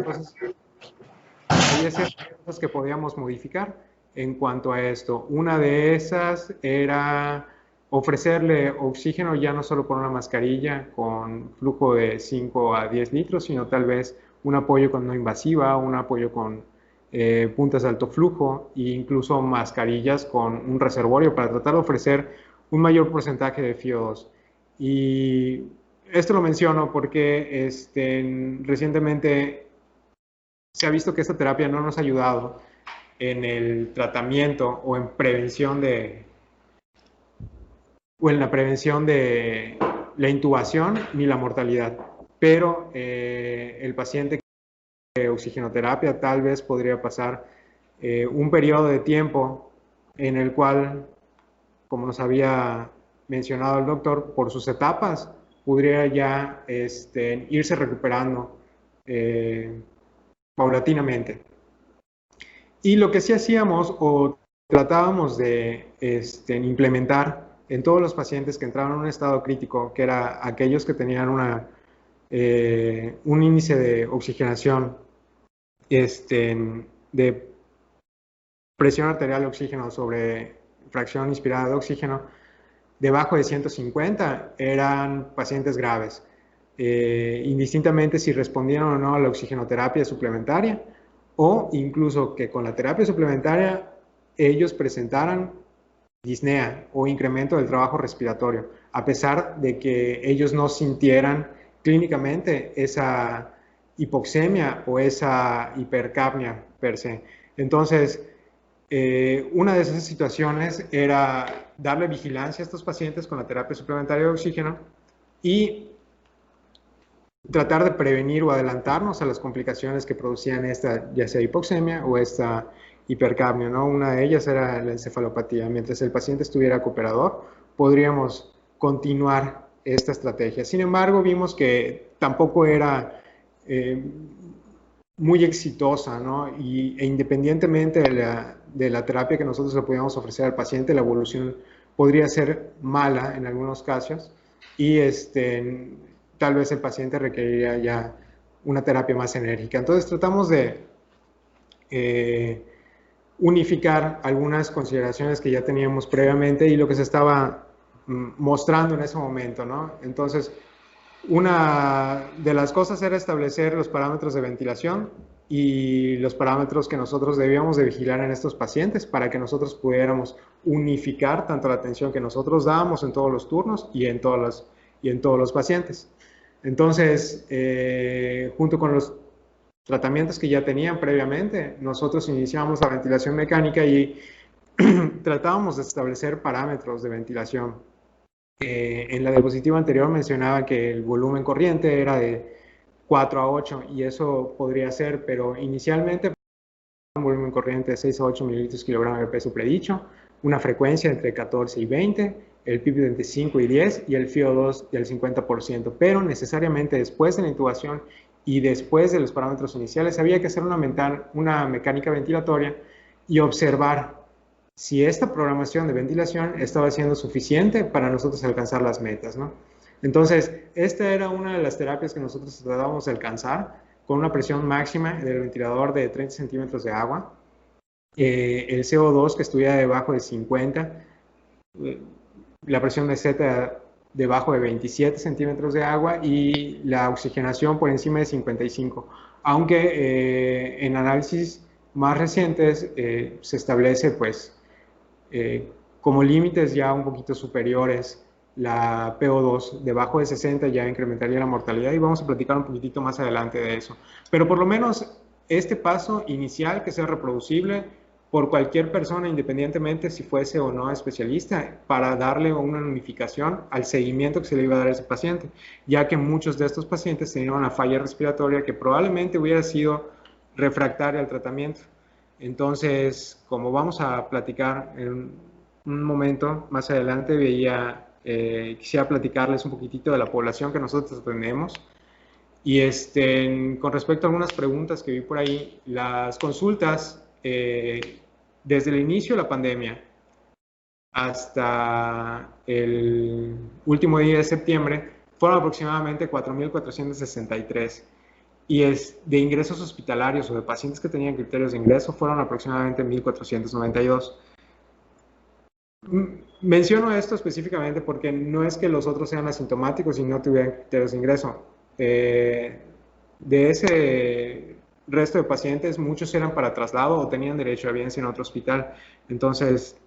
cosas que podíamos modificar en cuanto a esto. Una de esas era ofrecerle oxígeno ya no solo por una mascarilla con flujo de 5 a 10 litros, sino tal vez un apoyo con no invasiva, un apoyo con puntas de alto flujo e incluso mascarillas con un reservorio para tratar de ofrecer un mayor porcentaje de FiO2. Y esto lo menciono porque recientemente se ha visto que esta terapia no nos ha ayudado en el tratamiento o en la prevención de la intubación ni la mortalidad. Pero el paciente que oxigenoterapia tal vez podría pasar un periodo de tiempo en el cual, como nos había mencionado el doctor, por sus etapas, podría ya irse recuperando paulatinamente. Y lo que sí hacíamos o tratábamos de implementar en todos los pacientes que entraban en un estado crítico, que era aquellos que tenían un índice de oxigenación, de presión arterial de oxígeno sobre fracción inspirada de oxígeno, debajo de 150 eran pacientes graves, indistintamente si respondieron o no a la oxigenoterapia suplementaria o incluso que con la terapia suplementaria ellos presentaran disnea o incremento del trabajo respiratorio, a pesar de que ellos no sintieran clínicamente esa hipoxemia o esa hipercapnia per se. Entonces, una de esas situaciones era darle vigilancia a estos pacientes con la terapia suplementaria de oxígeno y tratar de prevenir o adelantarnos a las complicaciones que producían esta, ya sea hipoxemia o esta hipercapnia, ¿no? Una de ellas era la encefalopatía. Mientras el paciente estuviera cooperador, podríamos continuar esta estrategia. Sin embargo, vimos que tampoco era muy exitosa, ¿no? E independientemente de la terapia que nosotros le podíamos ofrecer al paciente, la evolución podría ser mala en algunos casos y tal vez el paciente requeriría ya una terapia más enérgica. Entonces tratamos de unificar algunas consideraciones que ya teníamos previamente y lo que se estaba mostrando en ese momento, ¿no? Entonces, una de las cosas era establecer los parámetros de ventilación y los parámetros que nosotros debíamos de vigilar en estos pacientes para que nosotros pudiéramos unificar tanto la atención que nosotros dábamos en todos los turnos y en todos los pacientes. Entonces, junto con los tratamientos que ya tenían previamente, nosotros iniciamos la ventilación mecánica y tratábamos de establecer parámetros de ventilación En la diapositiva anterior mencionaba que el volumen corriente era de 4 a 8 y eso podría ser, pero inicialmente un volumen corriente de 6 a 8 mililitros kilogramo de peso predicho, una frecuencia entre 14 y 20, el PIB de entre 5 y 10 y el FiO2 del 50%, pero necesariamente después de la intubación y después de los parámetros iniciales había que hacer una mecánica ventilatoria y observar si esta programación de ventilación estaba siendo suficiente para nosotros alcanzar las metas, ¿no? Entonces, esta era una de las terapias que nosotros tratábamos de alcanzar con una presión máxima del ventilador de 30 centímetros de agua, el CO2 que estuviera debajo de 50, la presión de Z debajo de 27 centímetros de agua y la oxigenación por encima de 55, aunque en análisis más recientes se establece pues como límites ya un poquito superiores la PO2 debajo de 60 ya incrementaría la mortalidad y vamos a platicar un poquitito más adelante de eso. Pero por lo menos este paso inicial que sea reproducible por cualquier persona independientemente si fuese o no especialista para darle una unificación al seguimiento que se le iba a dar a ese paciente, ya que muchos de estos pacientes tenían una falla respiratoria que probablemente hubiera sido refractaria al tratamiento. Entonces, como vamos a platicar en un momento más adelante, quisiera platicarles un poquitito de la población que nosotros atendemos. Y con respecto a algunas preguntas que vi por ahí, las consultas desde el inicio de la pandemia hasta el último día de septiembre fueron aproximadamente 4.463. Y de ingresos hospitalarios o de pacientes que tenían criterios de ingreso fueron aproximadamente 1.492. Menciono esto específicamente porque no es que los otros sean asintomáticos y no tuvieran criterios de ingreso. De ese resto de pacientes, muchos eran para traslado o tenían derecho a bienes en otro hospital. Entonces,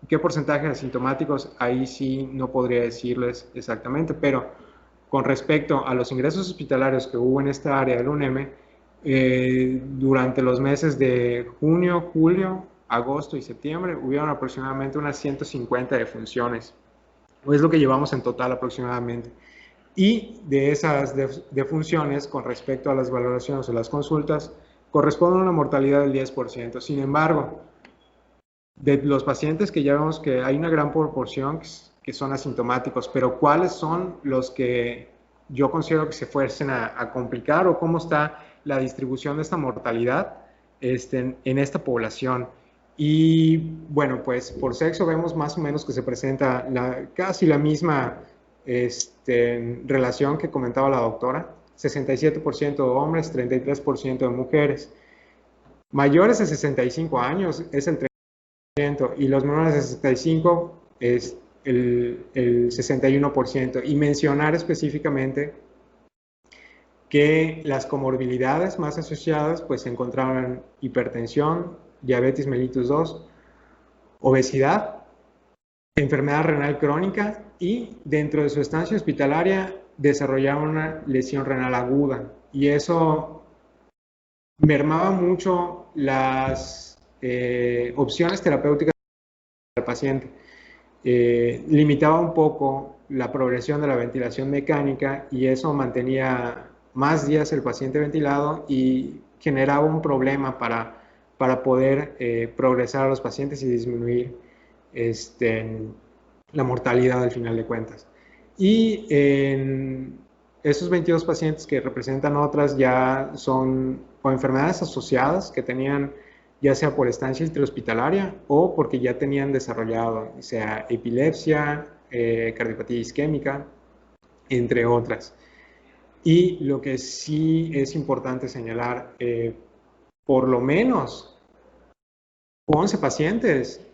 ¿qué porcentaje de asintomáticos? Ahí sí no podría decirles exactamente, pero con respecto a los ingresos hospitalarios que hubo en esta área del UNEM, durante los meses de junio, julio, agosto y septiembre, hubieron aproximadamente unas 150 defunciones, o es lo que llevamos en total aproximadamente. Y de esas defunciones, con respecto a las valoraciones o las consultas, corresponde a una mortalidad del 10%. Sin embargo, de los pacientes que ya vemos que hay una gran proporción que son asintomáticos, pero ¿cuáles son los que yo considero que se fuercen a complicar o cómo está la distribución de esta mortalidad en esta población? Y bueno, pues por sexo vemos más o menos que se presenta casi la misma relación que comentaba la doctora, 67% de hombres, 33% de mujeres. Mayores de 65 años es el 30%, y los menores de 65 es el 61%. Y mencionar específicamente que las comorbilidades más asociadas pues se encontraban hipertensión, diabetes mellitus 2, obesidad, enfermedad renal crónica y dentro de su estancia hospitalaria desarrollaban una lesión renal aguda y eso mermaba mucho las opciones terapéuticas del paciente. Limitaba un poco la progresión de la ventilación mecánica y eso mantenía más días el paciente ventilado y generaba un problema para poder progresar a los pacientes y disminuir la mortalidad al final de cuentas. Y en esos 22 pacientes que representan otras ya son o enfermedades asociadas que tenían ya sea por estancia intrahospitalaria o porque ya tenían desarrollado, sea epilepsia, cardiopatía isquémica, entre otras. Y lo que sí es importante señalar, por lo menos 11 pacientes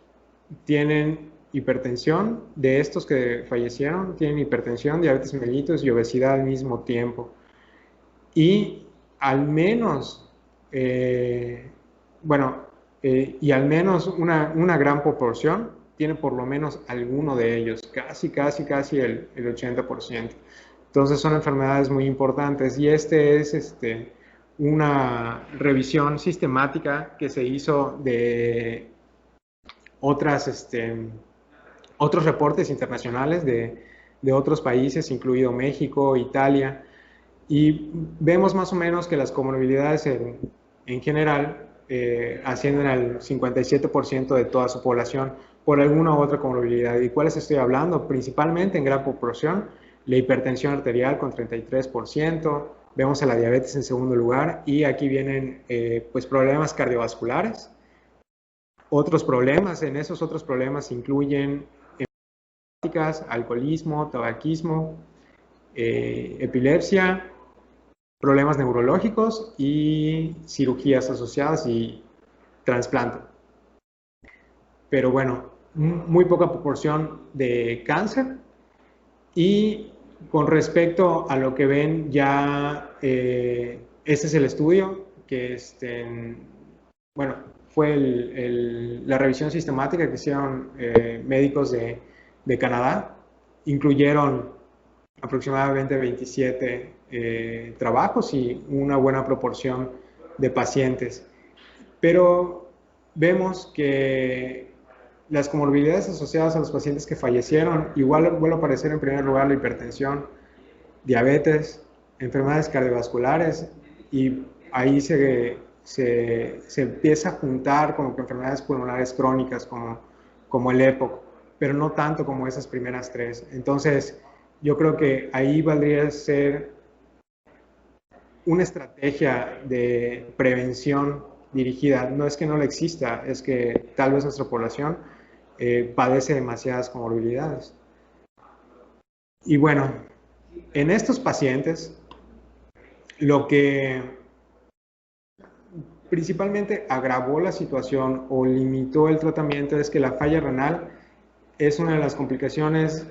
tienen hipertensión, de estos que fallecieron, tienen hipertensión, diabetes mellitus y obesidad al mismo tiempo. Y al menos, y al menos una gran proporción tiene por lo menos alguno de ellos, casi el 80%. Entonces son enfermedades muy importantes y es una revisión sistemática que se hizo de otros reportes internacionales de de otros países, incluido México, Italia, y vemos más o menos que las comorbilidades en general ascienden al 57% de toda su población por alguna u otra comorbilidad. ¿Y cuáles estoy hablando? Principalmente en gran proporción la hipertensión arterial con 33%, vemos a la diabetes en segundo lugar y aquí vienen pues problemas cardiovasculares. Otros problemas, en esos otros problemas incluyen alcoholismo, tabaquismo, epilepsia, problemas neurológicos y cirugías asociadas y trasplante. Pero bueno, muy poca proporción de cáncer. Y con respecto a lo que ven ya, este es el estudio que bueno, fue la revisión sistemática que hicieron médicos de Canadá. Incluyeron aproximadamente 27 trabajos y una buena proporción de pacientes. Pero vemos que las comorbilidades asociadas a los pacientes que fallecieron, igual vuelve a aparecer en primer lugar la hipertensión, diabetes, enfermedades cardiovasculares, y ahí se empieza a juntar como que enfermedades pulmonares crónicas como el EPOC, pero no tanto como esas primeras tres. Entonces, yo creo que ahí valdría ser una estrategia de prevención dirigida. No es que no la exista, es que tal vez nuestra población padece demasiadas comorbilidades. Y bueno, en estos pacientes, lo que principalmente agravó la situación o limitó el tratamiento es que la falla renal es una de las complicaciones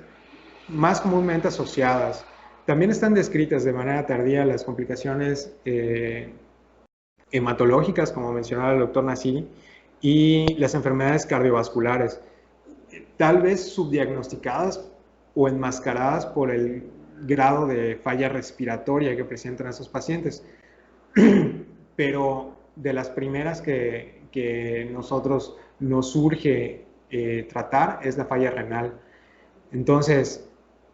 más comúnmente asociadas. También están descritas de manera tardía las complicaciones hematológicas, como mencionaba el doctor Nassiri, y las enfermedades cardiovasculares, tal vez subdiagnosticadas o enmascaradas por el grado de falla respiratoria que presentan esos pacientes. Pero de las primeras que nosotros nos urge tratar es la falla renal. Entonces,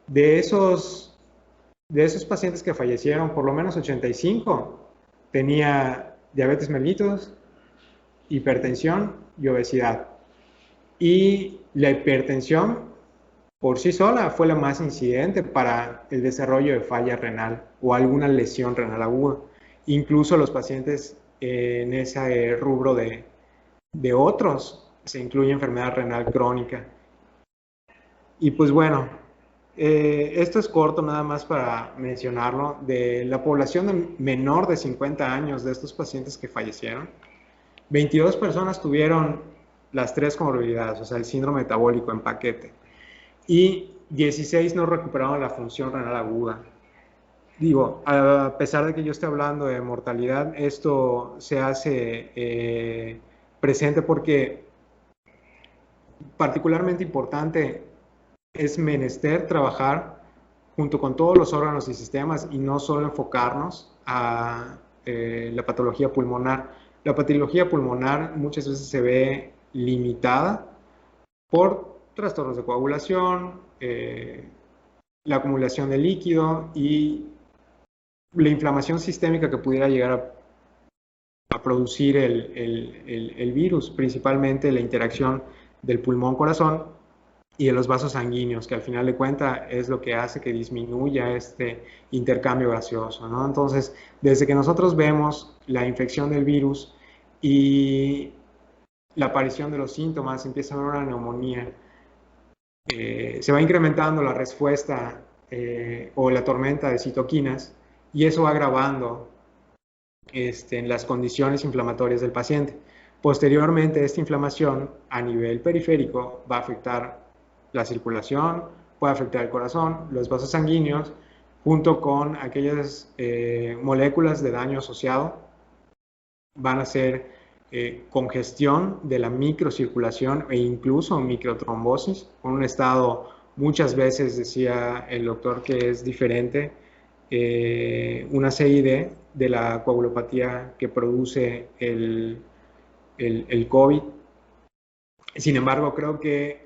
de esos pacientes que fallecieron, por lo menos 85 tenía diabetes mellitus, hipertensión y obesidad. Y la hipertensión por sí sola fue la más incidente para el desarrollo de falla renal o alguna lesión renal aguda. Incluso los pacientes en ese rubro de otros se incluye enfermedad renal crónica. Y pues bueno, esto es corto nada más para mencionarlo. De la población menor de 50 años de estos pacientes que fallecieron, 22 personas tuvieron las tres comorbilidades, o sea, el síndrome metabólico en paquete, y 16 no recuperaron la función renal aguda. Digo, a pesar de que yo esté hablando de mortalidad, esto se hace presente porque particularmente importante es menester trabajar junto con todos los órganos y sistemas y no solo enfocarnos a la patología pulmonar. La patología pulmonar muchas veces se ve limitada por trastornos de coagulación, la acumulación de líquido y la inflamación sistémica que pudiera llegar a producir el virus, principalmente la interacción del pulmón-corazón y de los vasos sanguíneos, que al final de cuentas es lo que hace que disminuya este intercambio gaseoso, ¿no? Entonces, desde que nosotros vemos la infección del virus y la aparición de los síntomas, empieza a haber una neumonía, se va incrementando la respuesta o la tormenta de citoquinas y eso va agravando en las condiciones inflamatorias del paciente. Posteriormente, esta inflamación a nivel periférico va a afectar la circulación, puede afectar el corazón, los vasos sanguíneos, junto con aquellas moléculas de daño asociado, van a ser congestión de la microcirculación e incluso microtrombosis, con un estado, muchas veces decía el doctor que es diferente, una CID de la coagulopatía que produce el COVID. Sin embargo, creo que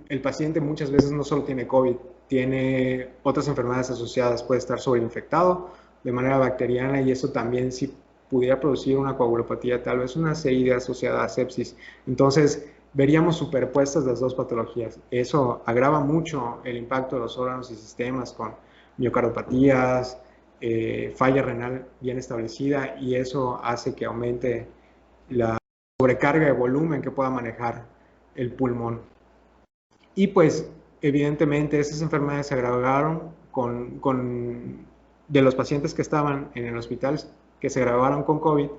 el paciente muchas veces no solo tiene COVID, tiene otras enfermedades asociadas, puede estar sobreinfectado de manera bacteriana y eso también sí pudiera producir una coagulopatía, tal vez una CID asociada a sepsis. Entonces, veríamos superpuestas las dos patologías. Eso agrava mucho el impacto de los órganos y sistemas con miocardiopatías, falla renal bien establecida y eso hace que aumente la sobrecarga de volumen que pueda manejar el pulmón. Y pues, evidentemente, estas enfermedades se agravaron de los pacientes que estaban en el hospital, que se agravaron con COVID,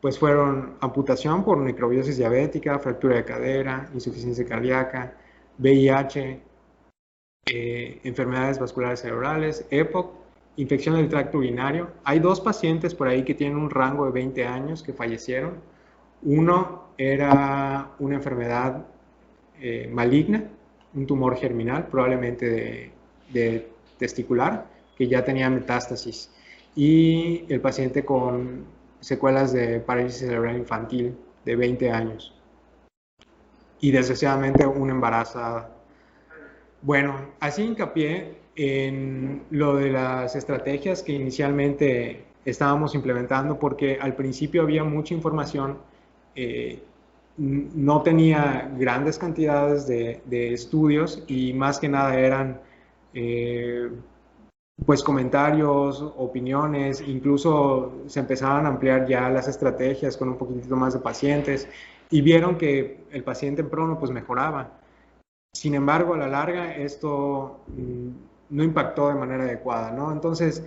pues fueron amputación por necrobiosis diabética, fractura de cadera, insuficiencia cardíaca, VIH, enfermedades vasculares cerebrales, EPOC, infección del tracto urinario. Hay 2 pacientes por ahí que tienen un rango de 20 años que fallecieron. Uno era una enfermedad maligna, un tumor germinal, probablemente de testicular, que ya tenía metástasis. Y el paciente con secuelas de parálisis cerebral infantil de 20 años. Y desgraciadamente una embarazada. Bueno, así hincapié en lo de las estrategias que inicialmente estábamos implementando, porque al principio había mucha información, no tenía grandes cantidades de estudios y más que nada eran pues comentarios, opiniones, incluso se empezaban a ampliar ya las estrategias con un poquitito más de pacientes y vieron que el paciente en prono pues mejoraba. Sin embargo, a la larga esto no impactó de manera adecuada, ¿no? Entonces,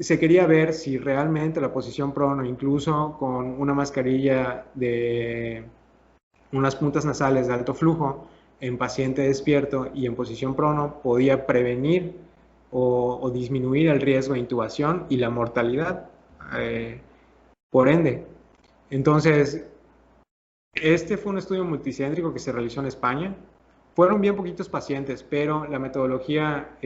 se quería ver si realmente la posición prono, incluso con una mascarilla de unas puntas nasales de alto flujo en paciente despierto y en posición prono, podía prevenir o disminuir el riesgo de intubación y la mortalidad, por ende. Entonces, este fue un estudio multicéntrico que se realizó en España. Fueron bien poquitos pacientes, pero la metodología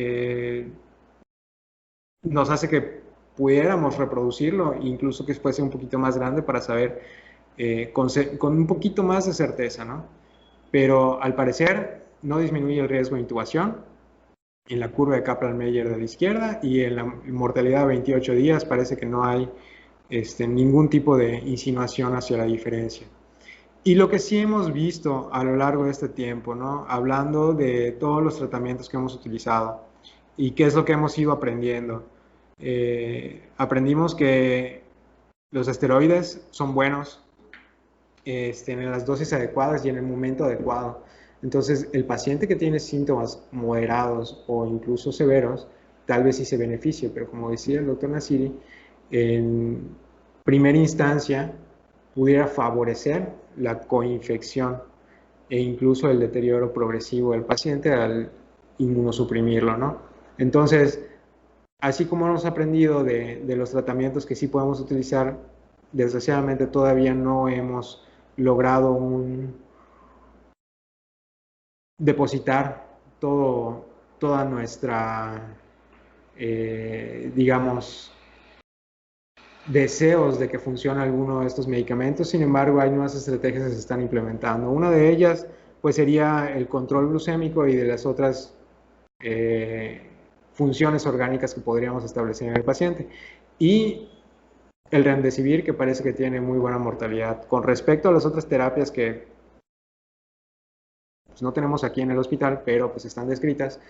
nos hace que pudiéramos reproducirlo, incluso que fuese un poquito más grande para saber con un poquito más de certeza, ¿no? Pero al parecer no disminuye el riesgo de intubación en la curva de Kaplan-Meier de la izquierda y en la mortalidad de 28 días parece que no hay ningún tipo de insinuación hacia la diferencia. Y lo que sí hemos visto a lo largo de este tiempo, ¿no? Hablando de todos los tratamientos que hemos utilizado y qué es lo que hemos ido aprendiendo. Aprendimos que los esteroides son buenos en las dosis adecuadas y en el momento adecuado. Entonces, el paciente que tiene síntomas moderados o incluso severos, tal vez sí se beneficie, pero como decía el doctor Nassiri, en primera instancia pudiera favorecer la coinfección e incluso el deterioro progresivo del paciente al inmunosuprimirlo, ¿no? Entonces, así como hemos aprendido de los tratamientos que sí podemos utilizar, desgraciadamente todavía no hemos logrado depositar toda nuestra, digamos, deseos de que funcione alguno de estos medicamentos. Sin embargo, hay nuevas estrategias que se están implementando. Una de ellas, pues, sería el control glucémico y de las otras funciones orgánicas que podríamos establecer en el paciente. Y el remdesivir, que parece que tiene muy buena mortalidad. Con respecto a las otras terapias que pues, no tenemos aquí en el hospital, pero pues están descritas,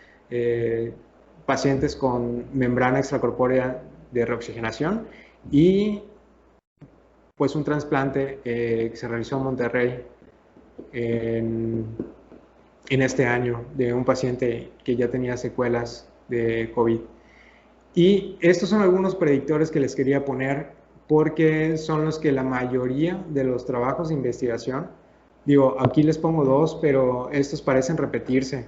pacientes con membrana extracorpórea de reoxigenación y pues un trasplante que se realizó en Monterrey en este año de un paciente que ya tenía secuelas de COVID. Y estos son algunos predictores que les quería poner porque son los que la mayoría de los trabajos de investigación, digo, aquí les pongo 2, pero estos parecen repetirse.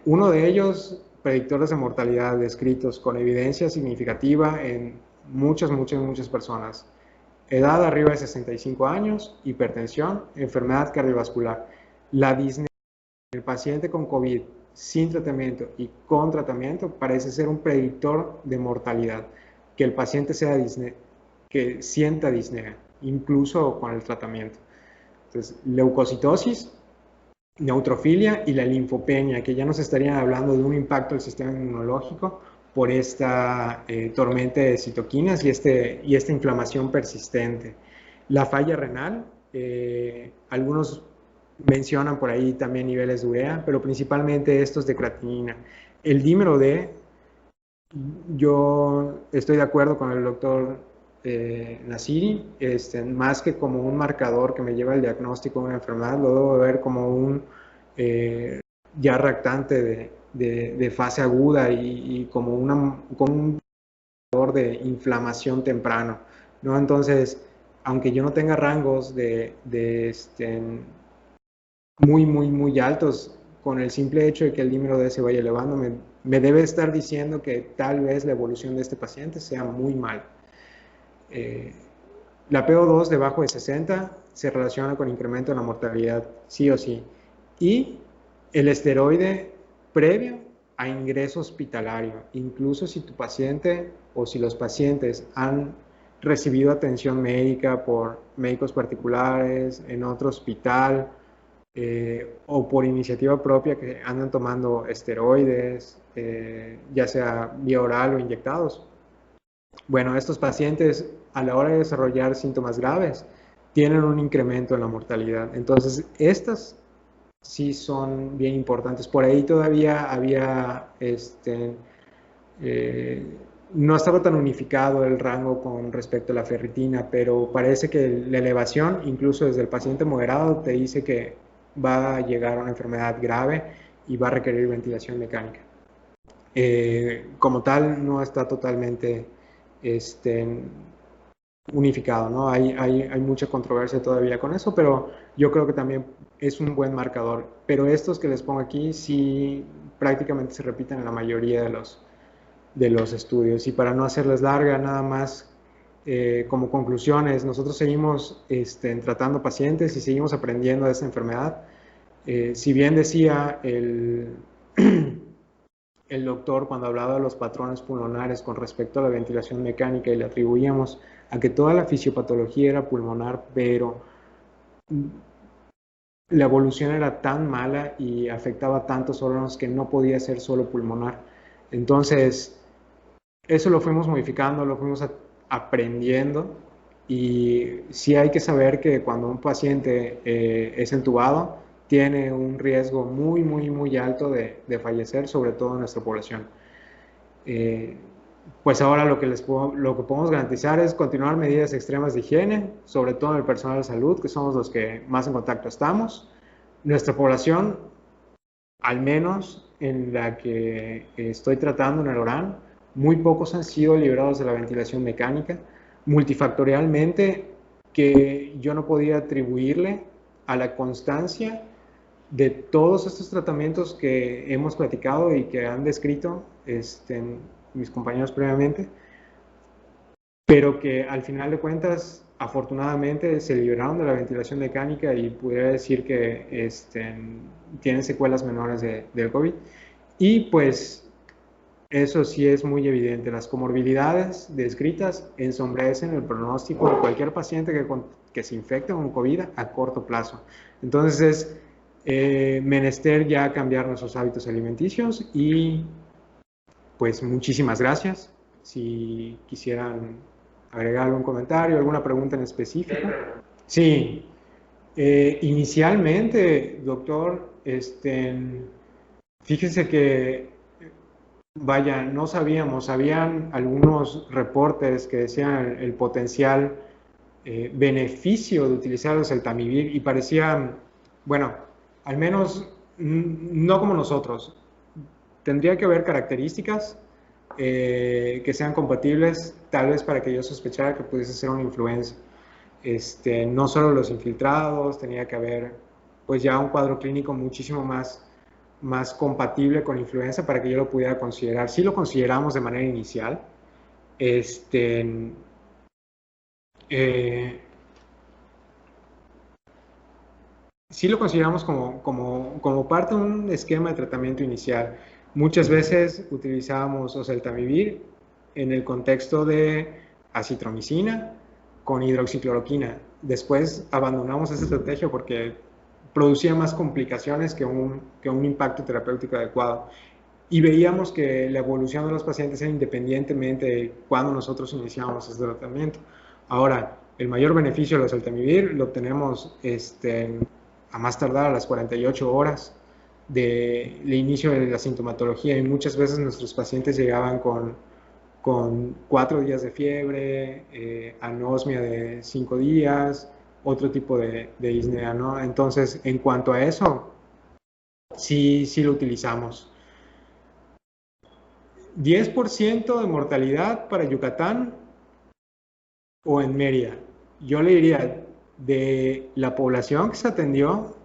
Uno de ellos, predictores de mortalidad descritos con evidencia significativa en muchas personas. Edad arriba de 65 años, hipertensión, enfermedad cardiovascular. La disnea en el paciente con COVID sin tratamiento y con tratamiento parece ser un predictor de mortalidad, que el paciente que sienta disnea, incluso con el tratamiento. Entonces, leucocitosis neutrofilia y la linfopenia, que ya nos estarían hablando de un impacto del sistema inmunológico por esta tormenta de citoquinas y esta inflamación persistente. La falla renal, algunos mencionan por ahí también niveles de urea, pero principalmente estos de creatinina. El dímero D, yo estoy de acuerdo con el doctor Nassiri, más que como un marcador que me lleva al diagnóstico de una enfermedad, lo debo ver como un ya reactante de fase aguda y como un marcador de inflamación temprano, ¿no? Entonces, aunque yo no tenga rangos muy altos, con el simple hecho de que el dímero D se vaya elevando, me debe estar diciendo que tal vez la evolución de este paciente sea muy mal. La PO2 debajo de 60 se relaciona con incremento en la mortalidad, sí o sí. Y el esteroide previo a ingreso hospitalario, incluso si tu paciente o si los pacientes han recibido atención médica por médicos particulares, en otro hospital, o por iniciativa propia que andan tomando esteroides, ya sea vía oral o inyectados. Bueno, estos pacientes a la hora de desarrollar síntomas graves tienen un incremento en la mortalidad. Entonces, estas sí son bien importantes. Por ahí todavía había, no estaba tan unificado el rango con respecto a la ferritina, pero parece que la elevación, incluso desde el paciente moderado, te dice que va a llegar a una enfermedad grave y va a requerir ventilación mecánica. Como tal, no está totalmente unificado, ¿no? Hay mucha controversia todavía con eso, pero yo creo que también es un buen marcador. Pero estos que les pongo aquí sí prácticamente se repiten en la mayoría de los estudios. Y para no hacerles larga, nada más como conclusiones, nosotros seguimos tratando pacientes y seguimos aprendiendo de esta enfermedad. Si bien decía el doctor cuando hablaba de los patrones pulmonares con respecto a la ventilación mecánica y le atribuíamos a que toda la fisiopatología era pulmonar, pero la evolución era tan mala y afectaba tantos órganos que no podía ser solo pulmonar. Entonces, eso lo fuimos modificando, lo fuimos aprendiendo, y sí hay que saber que cuando un paciente es entubado, tiene un riesgo muy alto de fallecer, sobre todo en nuestra población. Pues ahora lo que podemos garantizar es continuar medidas extremas de higiene, sobre todo en el personal de salud, que somos los que más en contacto estamos. Nuestra población, al menos en la que estoy tratando en el ORAN, muy pocos han sido liberados de la ventilación mecánica, multifactorialmente, que yo no podía atribuirle a la constancia de todos estos tratamientos que hemos platicado y que han descrito mis compañeros previamente, pero que al final de cuentas, afortunadamente, se liberaron de la ventilación mecánica y pudiera decir que tienen secuelas menores del COVID. Y pues eso sí es muy evidente, las comorbilidades descritas ensombrecen el pronóstico de cualquier paciente que se infecte con COVID a corto plazo. Entonces es menester ya cambiar nuestros hábitos alimenticios y pues muchísimas gracias. Si quisieran agregar algún comentario, alguna pregunta en específico. Sí, inicialmente, doctor, fíjese que, vaya, no sabíamos, habían algunos reportes que decían el potencial beneficio de utilizar el oseltamivir y parecía, bueno, al menos no como nosotros. Tendría que haber características que sean compatibles, tal vez para que yo sospechara que pudiese ser una influenza. No solo los infiltrados, tenía que haber pues ya un cuadro clínico muchísimo más compatible con influenza para que yo lo pudiera considerar. Sí lo consideramos de manera inicial. Sí lo consideramos como parte de un esquema de tratamiento inicial. Muchas veces utilizábamos oseltamivir en el contexto de acitromicina con hidroxicloroquina. Después abandonamos esa estrategia porque producía más complicaciones que un impacto terapéutico adecuado. Y veíamos que la evolución de los pacientes era independientemente de cuando nosotros iniciábamos este tratamiento. Ahora, el mayor beneficio de la oseltamivir lo obtenemos a más tardar a las 48 horas del inicio de la sintomatología, y muchas veces nuestros pacientes llegaban con 4 días de fiebre, anosmia de 5 días, otro tipo de disnea, ¿no? Entonces, en cuanto a eso, sí lo utilizamos. 10% de mortalidad para Yucatán o en Mérida. Yo le diría, de la población que se atendió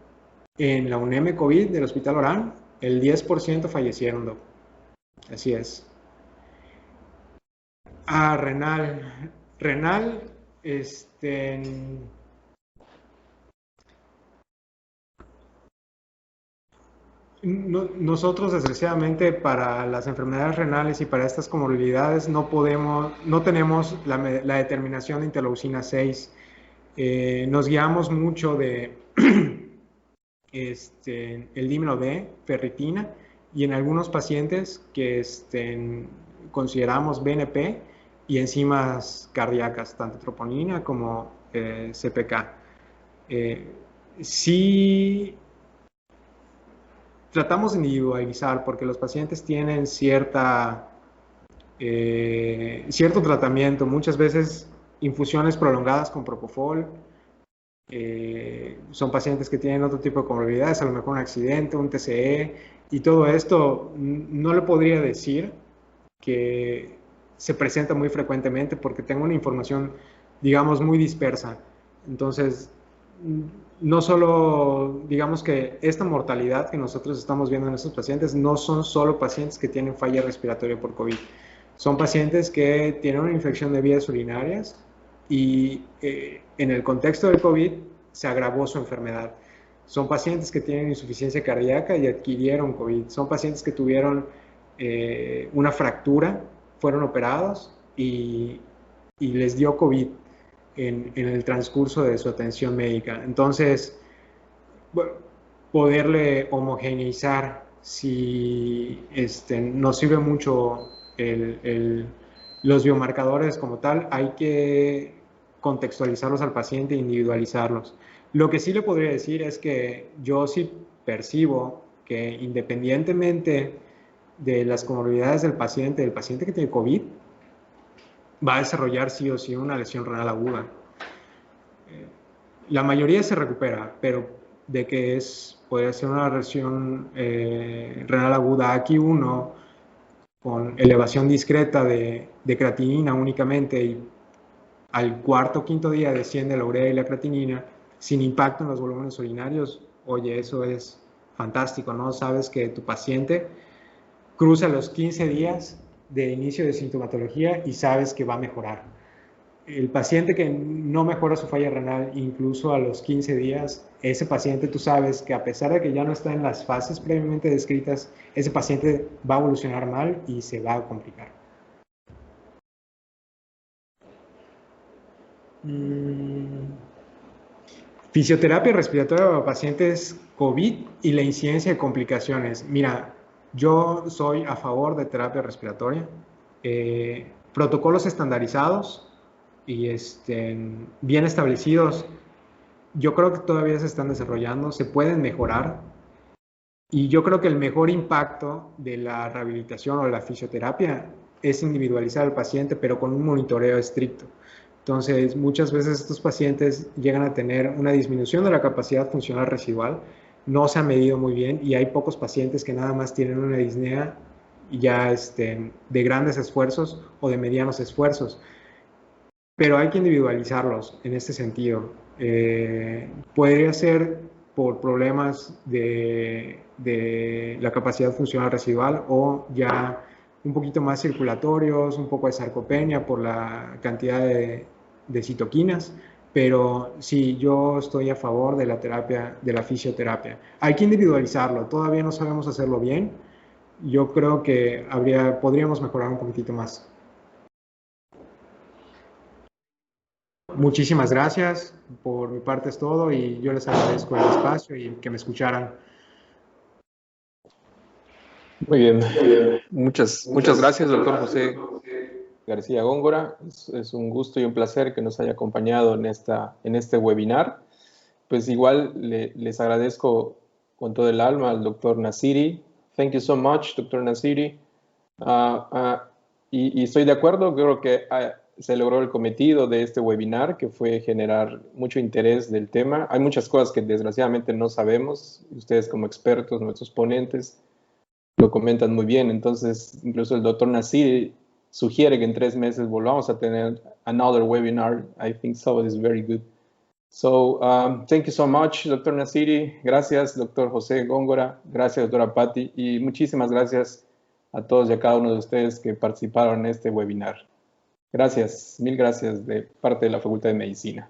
en la UNEM COVID del Hospital Orán, el 10% fallecieron, doc. Así es. Renal. Renal, nosotros, desgraciadamente, para las enfermedades renales y para estas comorbilidades no tenemos la determinación de interleucina 6. Nos guiamos mucho de el dímero D, ferritina, y en algunos pacientes que consideramos BNP y enzimas cardíacas, tanto troponina como CPK. Sí tratamos de individualizar, porque los pacientes tienen cierto tratamiento, muchas veces infusiones prolongadas con propofol. Son pacientes que tienen otro tipo de comorbilidades, a lo mejor un accidente, un TCE, y todo esto no le podría decir que se presenta muy frecuentemente, porque tengo una información, digamos, muy dispersa. Entonces, no solo, digamos, que esta mortalidad que nosotros estamos viendo en estos pacientes no son solo pacientes que tienen falla respiratoria por COVID. Son pacientes que tienen una infección de vías urinarias y en el contexto del COVID se agravó su enfermedad. Son pacientes que tienen insuficiencia cardíaca y adquirieron COVID. Son pacientes que tuvieron una fractura, fueron operados y les dio COVID en el transcurso de su atención médica. Entonces, bueno, poderle homogeneizar, si nos sirve mucho los biomarcadores como tal, hay que contextualizarlos al paciente e individualizarlos. Lo que sí le podría decir es que yo sí percibo que, independientemente de las comorbilidades del paciente que tiene COVID, va a desarrollar sí o sí una lesión renal aguda. La mayoría se recupera, pero de que puede ser una lesión renal aguda AQ1 con elevación discreta de creatinina únicamente, y al cuarto o quinto día desciende la urea y la creatinina sin impacto en los volúmenes urinarios. Oye, eso es fantástico, ¿no? Sabes que tu paciente cruza los 15 días de inicio de sintomatología y sabes que va a mejorar. El paciente que no mejora su falla renal incluso a los 15 días, ese paciente tú sabes que, a pesar de que ya no está en las fases previamente descritas, ese paciente va a evolucionar mal y se va a complicar. Fisioterapia respiratoria para pacientes COVID y la incidencia de complicaciones. Mira, yo soy a favor de terapia respiratoria. Protocolos estandarizados y bien establecidos, yo creo que todavía se están desarrollando, se pueden mejorar, y yo creo que el mejor impacto de la rehabilitación o la fisioterapia es individualizar al paciente, pero con un monitoreo estricto. Entonces, muchas veces estos pacientes llegan a tener una disminución de la capacidad funcional residual, no se ha medido muy bien, y hay pocos pacientes que nada más tienen una disnea ya de grandes esfuerzos o de medianos esfuerzos. Pero hay que individualizarlos en este sentido. Podría ser por problemas de la capacidad funcional residual, o ya un poquito más circulatorios, un poco de sarcopenia por la cantidad de citoquinas. Pero sí, yo estoy a favor de la terapia, de la fisioterapia. Hay que individualizarlo, todavía no sabemos hacerlo bien. Yo creo que podríamos mejorar un poquitito más. Muchísimas gracias. Por mi parte es todo y yo les agradezco el espacio y que me escucharan. Muy bien. Muchas gracias, doctor José García Góngora. Es un gusto y un placer que nos haya acompañado en este webinar. Pues igual les agradezco con todo el alma al doctor Nassiri. Thank you so much, doctor Nassiri. Y estoy de acuerdo, creo que se logró el cometido de este webinar, que fue generar mucho interés del tema. Hay muchas cosas que desgraciadamente no sabemos. Ustedes como expertos, nuestros ponentes, lo comentan muy bien. Entonces, incluso el doctor Nassiri sugiere que en 3 meses volvamos a tener another webinar. I think so. It's very good. So, thank you so much, Dr. Nassiri. Gracias, Dr. José Góngora. Gracias, doctora Patti. Y muchísimas gracias a todos y a cada uno de ustedes que participaron en este webinar. Gracias, mil gracias de parte de la Facultad de Medicina.